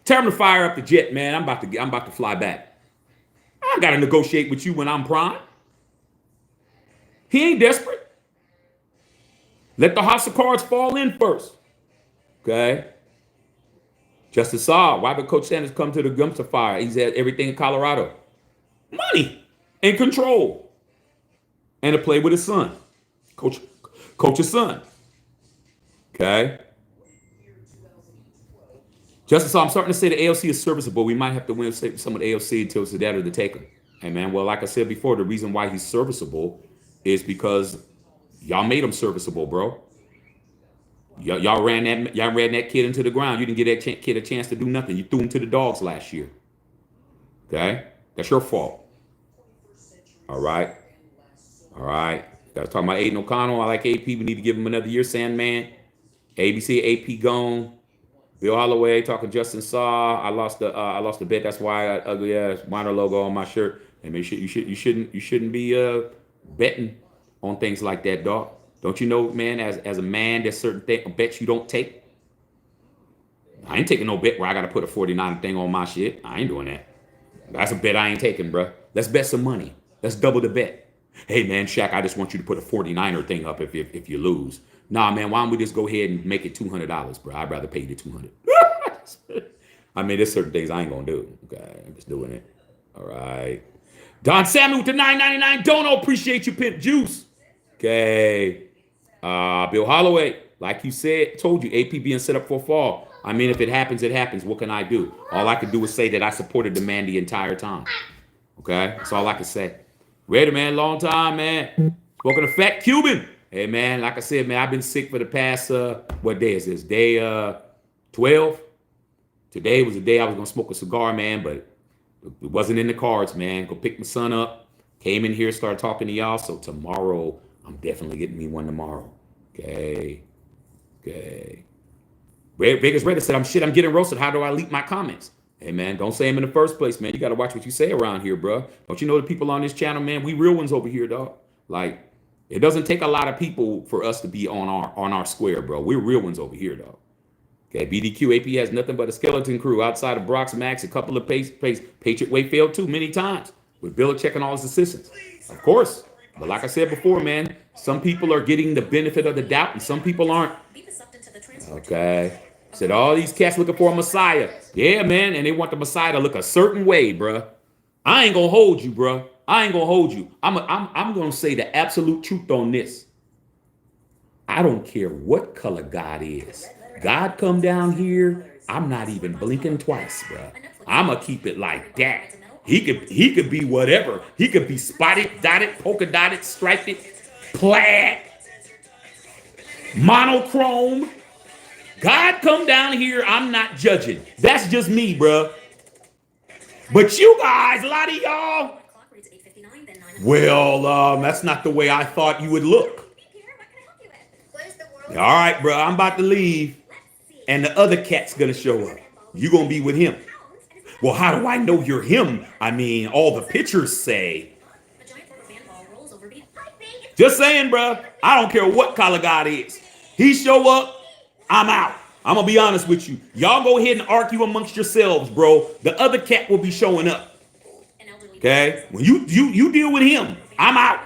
Speaker 1: tell him to fire up the jet, man. I'm about to fly back. I got to negotiate with you when I'm Prime. He ain't desperate. Let the house of cards fall in first. Okay? Justice Saab, why would Coach Sanders come to the dumpster fire? He's had everything in Colorado. Money and control. And to play with his son. Coach's son. Okay? Justice Saab, I'm starting to say the ALC is serviceable. We might have to win some of the ALC until it's the data to take him. Hey, man, well, like I said before, the reason why he's serviceable is because y'all made him serviceable, bro. Y'all ran that kid into the ground. You didn't give that kid a chance to do nothing. You threw him to the dogs last year. Okay? That's your fault. All right? That's talking about Aiden O'Connell. I like AP. We need to give him another year. Sandman. ABC, AP gone. Bill Holloway talking Justin Saw. I lost the bet. That's why I got ugly ass minor logo on my shirt. I mean, you shouldn't be betting on things like that, dog. Don't you know, man, as a man, there's certain bets you don't take. I ain't taking no bet where I got to put a 49 thing on my shit. I ain't doing that. That's a bet I ain't taking, bro. Let's bet some money. Let's double the bet. Hey, man, Shaq, I just want you to put a 49er thing up if you lose. Nah, man, why don't we just go ahead and make it $200, bro? I'd rather pay you the $200. I mean, there's certain things I ain't going to do. Okay, I'm just doing it. All right. Don Samuel with the $9.99. Don't appreciate you, Pimp Juice. Okay. Bill Holloway, like you said, told you, AP being set up for a fall. I mean, if it happens, it happens. What can I do? All I can do is say that I supported the man the entire time. Okay? That's all I can say. Ready, man, long time, man. Spoken to Fat Cuban. Hey, man, like I said, man, I've been sick for the past, what day is this? Day 12? Today was the day I was going to smoke a cigar, man, but it wasn't in the cards, man. Go pick my son up. Came in here, started talking to y'all. So tomorrow, I'm definitely getting me one tomorrow. Okay. Vegas Reddit said, I'm getting roasted. How do I leak my comments? Hey, man, don't say them in the first place, man. You got to watch what you say around here, bro. Don't you know the people on this channel, man? We real ones over here, dog. Like, it doesn't take a lot of people for us to be on our square, bro. We're real ones over here, dog. Okay, BDQ AP has nothing but a skeleton crew outside of Brock's Max. A couple of Patriot Way failed too many times with Belichick and all his assistants. Of course. But like I said before, man, some people are getting the benefit of the doubt and some people aren't. Okay. Said all these cats looking for a Messiah. Yeah, man, and they want the Messiah to look a certain way, bruh. I ain't gonna hold you, bruh. I ain't gonna hold you. I'm gonna say the absolute truth on this. I don't care what color God is. God come down here, I'm not even blinking twice, bro. I'ma keep it like that. He could be whatever. He could be spotted, dotted, polka dotted, striped, plaid, monochrome. God come down here, I'm not judging. That's just me, bro. But you guys, a lot of y'all, well, that's not the way I thought you would look. All right, bro, I'm about to leave, and the other cat's gonna show up. You gonna be with him. Well, how do I know you're him? I mean, all the pictures say. Just saying, bro. I don't care what color God is. He show up, I'm out. I'm gonna be honest with you. Y'all go ahead and argue amongst yourselves, bro. The other cat will be showing up. Okay? When you deal with him, I'm out.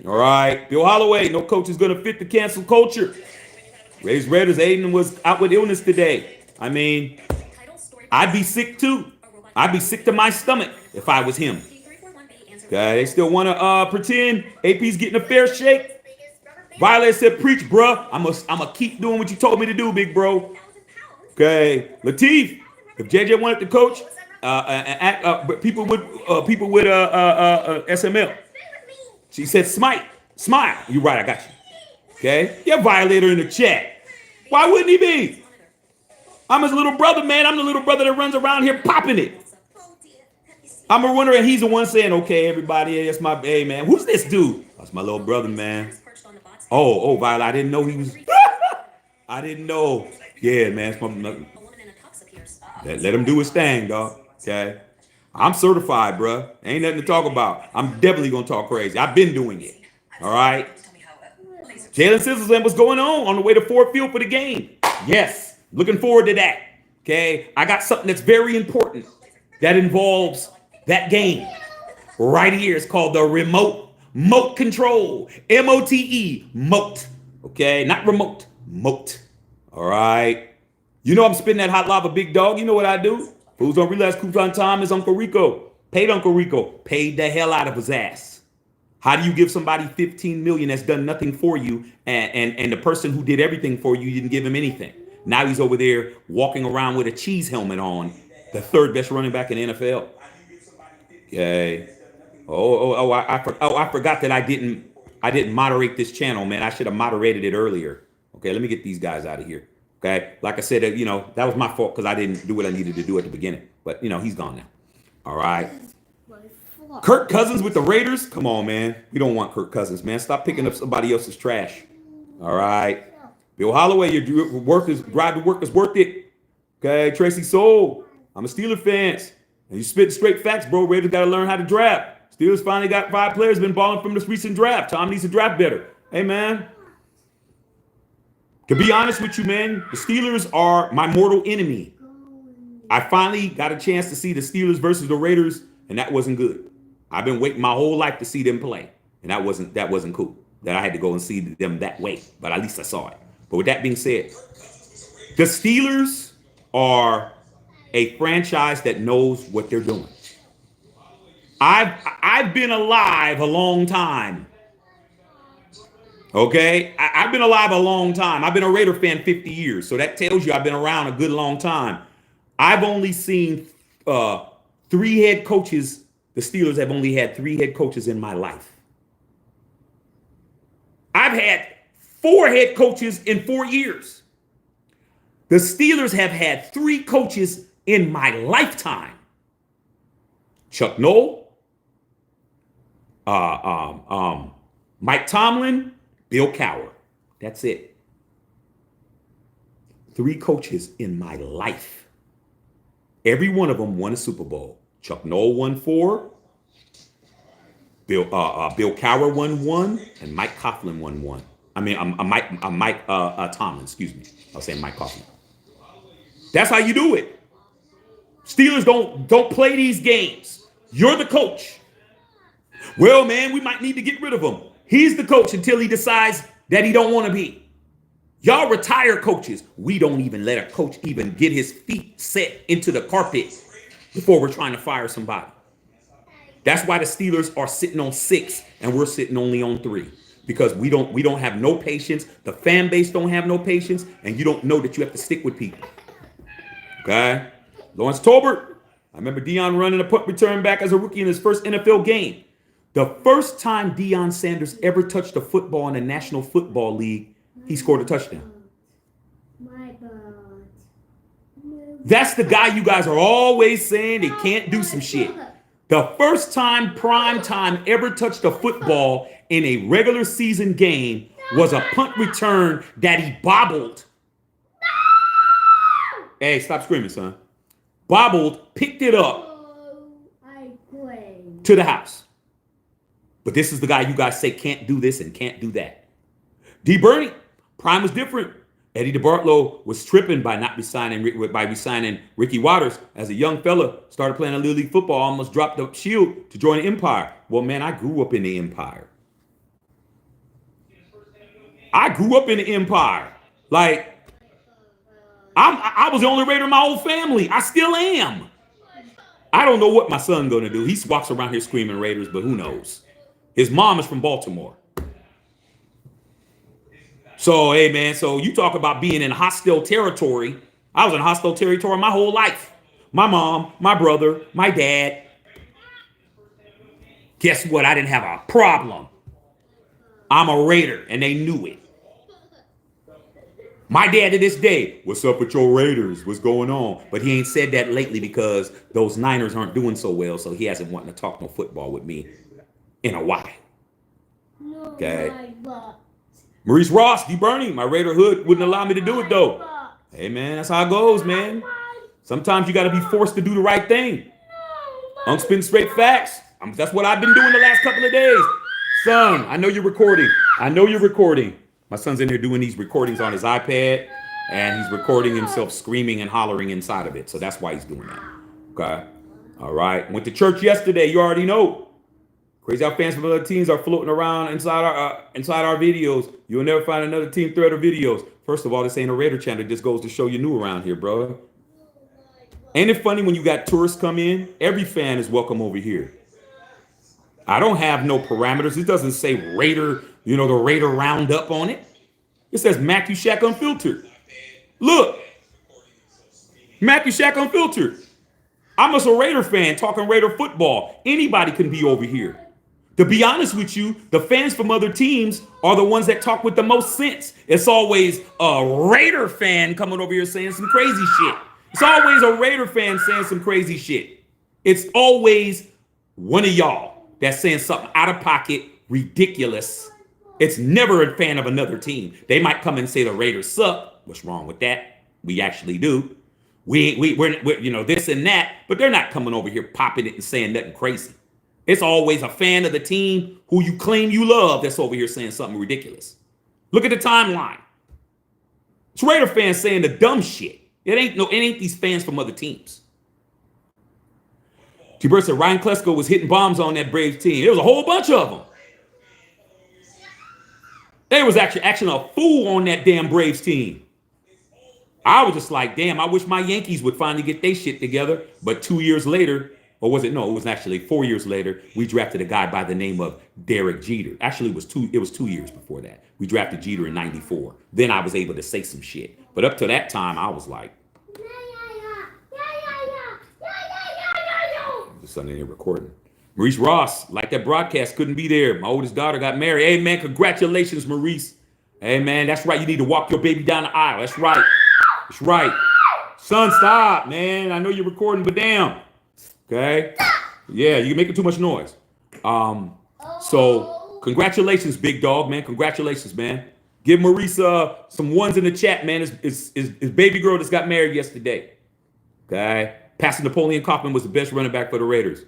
Speaker 1: All right. Bill Holloway, no coach is gonna fit the cancel culture. Raised Raiders, Aiden was out with illness today. I mean, I'd be sick too. I'd be sick to my stomach if I was him. Okay, they still want to pretend AP's getting a fair shake. Violet said, preach, bruh. I'm gonna keep doing what you told me to do, big bro. Okay, Lateef, if JJ wanted to coach, people with SML. She said, smile. You're right, I got you. Okay, yeah, Violator in the chat. Why wouldn't he be? I'm his little brother, man. I'm the little brother that runs around here popping it. I'm a runner, and he's the one saying, okay, everybody, that's my, hey, man. Who's this dude? That's my little brother, man. Oh, Violet, I didn't know he was, I didn't know. Yeah, man. Let him do his thing, dog. Okay. I'm certified, bruh. Ain't nothing to talk about. I'm definitely going to talk crazy. I've been doing it. All right. Jalen Sizzles and what's going on the way to Ford Field for the game. Yes. Looking forward to that. Okay. I got something that's very important that involves that game right here. It's called the remote control. MOTE. Moat. Okay. Not remote. Moat. All right. You know I'm spitting that hot lava, big dog. You know what I do? Fools don't realize coupon time is Uncle Rico. Paid Uncle Rico. Paid the hell out of his ass. How do you give somebody $15 million that's done nothing for you, and the person who did everything for you didn't give him anything? Now he's over there walking around with a cheese helmet on, the third best running back in the NFL. Okay. I forgot that I didn't moderate this channel, man. I should have moderated it earlier. Okay, let me get these guys out of here. Okay, like I said, that was my fault because I didn't do what I needed to do at the beginning. But he's gone now. All right. Kirk Cousins with the Raiders. Come on, man. We don't want Kirk Cousins, man. Stop picking up somebody else's trash. All right. Bill Holloway, your drive to work is worth it. Okay, Tracy Soul. I'm a Steelers fan. And you spit straight facts, bro. Raiders got to learn how to draft. Steelers finally got 5 players been balling from this recent draft. Tom needs to draft better. Hey, man. To be honest with you, man, the Steelers are my mortal enemy. I finally got a chance to see the Steelers versus the Raiders, and that wasn't good. I've been waiting my whole life to see them play, and that wasn't cool. That I had to go and see them that way, but at least I saw it. But with that being said, the Steelers are a franchise that knows what they're doing. I've been alive a long time. Okay, I've been alive a long time. I've been a Raider fan 50 years, so that tells you I've been around a good long time. I've only seen 3 head coaches. The Steelers have only had 3 head coaches in my life. I've had 4 head coaches in 4 years. The Steelers have had 3 coaches in my lifetime. Chuck Noll, Mike Tomlin, Bill Cowher. That's it. 3 coaches in my life. Every one of them won a Super Bowl. Chuck Noll won 4. Bill Cowher won 1, and Mike Coughlin won 1. I mean, Mike Tomlin. Excuse me. I was saying Mike Coughlin. That's how you do it. Steelers don't play these games. You're the coach. Well, man, we might need to get rid of him. He's the coach until he decides that he don't want to be. Y'all retire coaches. We don't even let a coach even get his feet set into the carpet before we're trying to fire somebody. That's why the Steelers are sitting on 6 and we're sitting only on 3. because we don't have no patience. The fan base don't have no patience, and you don't know that you have to stick with people. Okay, Lawrence Tolbert. I remember Deion running a punt return back as a rookie in his first NFL game. The first time Deion Sanders ever touched a football in the National Football League, he scored a touchdown. That's the guy you guys are always saying they can't do some shit. The first time prime time ever touched a football in a regular season game was a punt return that he bobbled. Hey, stop screaming, son. Bobbled, picked it up to the house. But this is the guy you guys say can't do this and can't do that. D. Bernie, prime was different. Eddie DeBartolo was tripping by not resigning Ricky Waters. As a young fella, started playing a Little League football, almost dropped the shield to join the Empire. Well, man, I grew up in the Empire. Like, I was the only Raider in my whole family. I still am. I don't know what my son gonna do. He walks around here screaming Raiders, but who knows? His mom is from Baltimore. So, hey, man, so you talk about being in hostile territory. I was in hostile territory my whole life. My mom, my brother, my dad. Guess what? I didn't have a problem. I'm a Raider, and they knew it. My dad to this day, what's up with your Raiders? What's going on? But he ain't said that lately because those Niners aren't doing so well, so he hasn't wanted to talk no football with me in a while. Okay. Maurice Ross, D. Bernie, my Raider hood wouldn't allow me to do it, though. Hey, man, that's how it goes, man. Sometimes you got to be forced to do the right thing. I'm spitting straight facts. That's what I've been doing the last couple of days. Son, I know you're recording. My son's in here doing these recordings on his iPad, and he's recording himself screaming and hollering inside of it. So that's why he's doing that. Okay. All right. Went to church yesterday. You already know. Crazy how fans from other teams are floating around inside our videos. You'll never find another team thread or videos. First of all, this ain't a Raider channel. It just goes to show you new around here, bro. Ain't it funny when you got tourists come in? Every fan is welcome over here. I don't have no parameters. It doesn't say Raider, the Raider Roundup on it. It says Matthew Shack Unfiltered. Look. Matthew Shack Unfiltered. I'm just a Raider fan talking Raider football. Anybody can be over here. To be honest with you, the fans from other teams are the ones that talk with the most sense. It's always a Raider fan coming over here saying some crazy shit. It's always a Raider fan saying some crazy shit. It's always one of y'all that's saying something out of pocket, ridiculous. It's never a fan of another team. They might come and say the Raiders suck. What's wrong with that? We actually do. We're this and that, but they're not coming over here popping it and saying nothing crazy. It's always a fan of the team who you claim you love that's over here saying something ridiculous. Look at the timeline. It's Raider fans saying the dumb shit. It ain't these fans from other teams. T-Bird said Ryan Klesko was hitting bombs on that Braves team. There was a whole bunch of them. There was actually a fool on that damn Braves team. I was just like, damn, I wish my Yankees would finally get their shit together. But 2 years later, or was it? No, it was actually 4 years later, we drafted a guy by the name of Derek Jeter. Actually, it was 2 years before that. We drafted Jeter in 94. Then I was able to say some shit. But up to that time, I was like, just sitting here recording. Maurice Ross, like that broadcast, couldn't be there. My oldest daughter got married. Hey, man, congratulations, Maurice. Hey, man, that's right. You need to walk your baby down the aisle. That's right. That's right. Son, stop, man. I know you're recording, but damn. Okay? Yeah, you're making too much noise. So, congratulations, big dog, man. Congratulations, man. Give Maurice some ones in the chat, man. His baby girl just got married yesterday. Okay? Pastor Napoleon Kaufman was the best running back for the Raiders.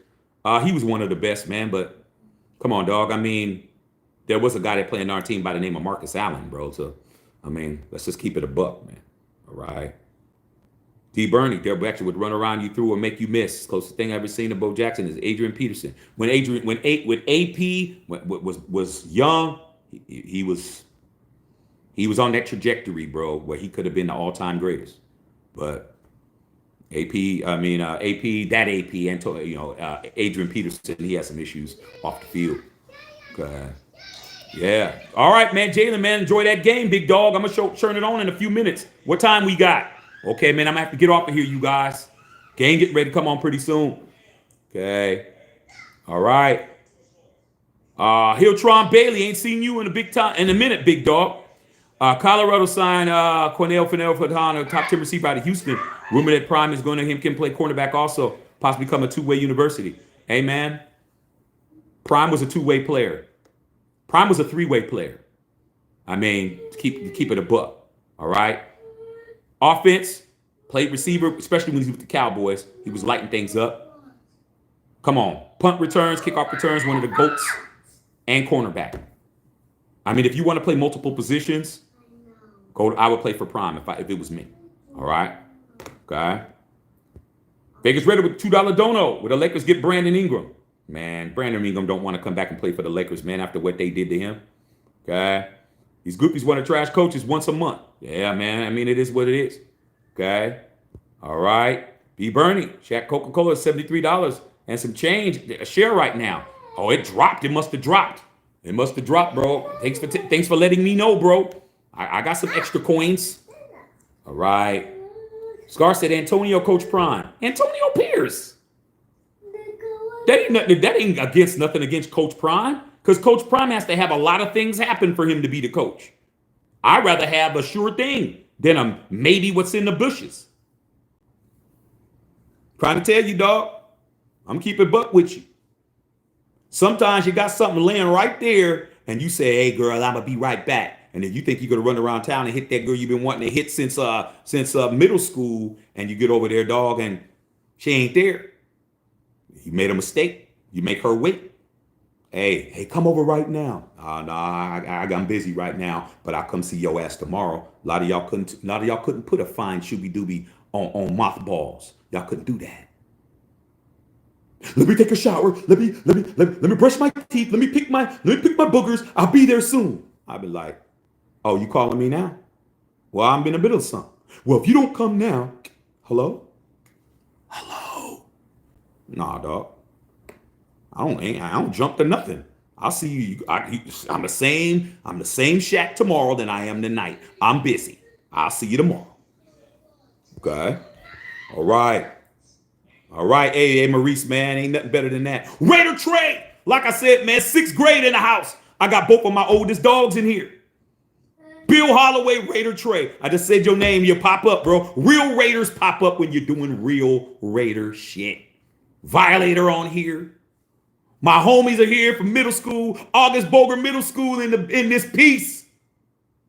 Speaker 1: He was one of the best, man, but come on, dog. I mean, there was a guy that played in our team by the name of Marcus Allen, bro. So, I mean, let's just keep it a buck, man. All right. D. Bernie, they actually would run around you through or make you miss. Closest thing I've ever seen of Bo Jackson is Adrian Peterson. When AP was young, he was on that trajectory, bro, where he could have been the all-time greatest. But Adrian Peterson, he had some issues off the field. Okay. Yeah. All right, man. Jalen, man, enjoy that game, big dog. I'm going to turn it on in a few minutes. What time we got? Okay, man, I'm going to have to get off of here, you guys. Game getting ready to come on pretty soon. Okay. All right. Hiltron Bailey, ain't seen you in a minute, big dog. Colorado signed Cornell Fennell for the top 10 receiver out of Houston. Rumor that Prime is going to him can play cornerback also, possibly become a two-way university. Hey, man, Prime was a two-way player. Prime was a three-way player. I mean, keep it a buck. All right. Offense, played receiver, especially when he was with the Cowboys. He was lighting things up. Come on. Punt returns, kickoff returns, one of the GOATs, and cornerback. I mean, if you want to play multiple positions, I would play for Prime if it was me. All right. Okay. Vegas ready with $2 dono. Will the Lakers get Brandon Ingram? Man, Brandon Ingram don't want to come back and play for the Lakers, man, after what they did to him. Okay. These groupies want to trash coaches once a month. Yeah, man. I mean, it is what it is. Okay. All right. B. Bernie. Shaq Coca-Cola is $73 and some change a share right now. Oh, it dropped. It must have dropped. It must have dropped, bro. Thanks for letting me know, bro. I got some extra coins. All right. Scar said Antonio Coach Prime. Antonio Pierce. That ain't against nothing against Coach Prime, because Coach Prime has to have a lot of things happen for him to be the coach. I'd rather have a sure thing than a maybe what's in the bushes. Trying to tell you, dog. I'm keeping buck with you. Sometimes you got something laying right there, and you say, "Hey, girl, I'm gonna be right back." And then you think you're gonna run around town and hit that girl you've been wanting to hit since middle school, and you get over there, dog, and she ain't there. You made a mistake. You make her wait. Hey, come over right now. I'm busy right now, but I'll come see your ass tomorrow. A lot of y'all couldn't put a fine shooby dooby on mothballs. Y'all couldn't do that. Let me take a shower. Let me brush my teeth. Let me pick my boogers. I'll be there soon. I'll be like, oh, you calling me now? Well, I'm in the middle of something. Well, if you don't come now, hello? Nah, dog. I don't jump to nothing. I'll see you. I'm the same Shaq tomorrow than I am tonight. I'm busy. I'll see you tomorrow. Okay. All right. Hey, Maurice, man, ain't nothing better than that. Raider Trey. Like I said, man, 6th grade in the house. I got both of my oldest dogs in here. Bill Holloway, Raider Trey. I just said your name. You pop up, bro. Real Raiders pop up when you're doing real Raider shit. Violator on here. My homies are here from middle school. August Boger Middle School in this piece.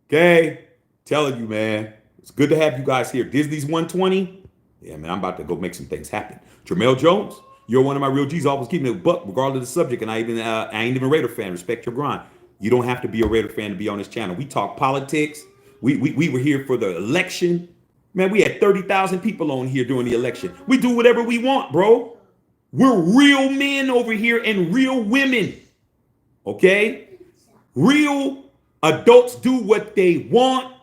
Speaker 1: Okay. Telling you, man. It's good to have you guys here. Disney's 120. Yeah, man, I'm about to go make some things happen. Tramel Jones, you're one of my real G's. Always keeping it a buck, regardless of the subject. And I ain't even a Raider fan. Respect your grind. You don't have to be a Raider fan to be on this channel. We talk politics. We were here for the election. Man, we had 30,000 people on here during the election. We do whatever we want, bro. We're real men over here and real women. Okay? Real adults do what they want.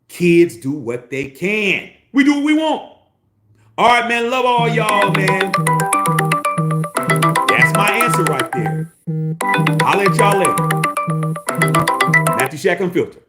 Speaker 1: Kids do what they can. We do what we want. All right, man. Love all y'all, man. That's my answer right there. I'll let y'all later. Matthew Shack Unfiltered.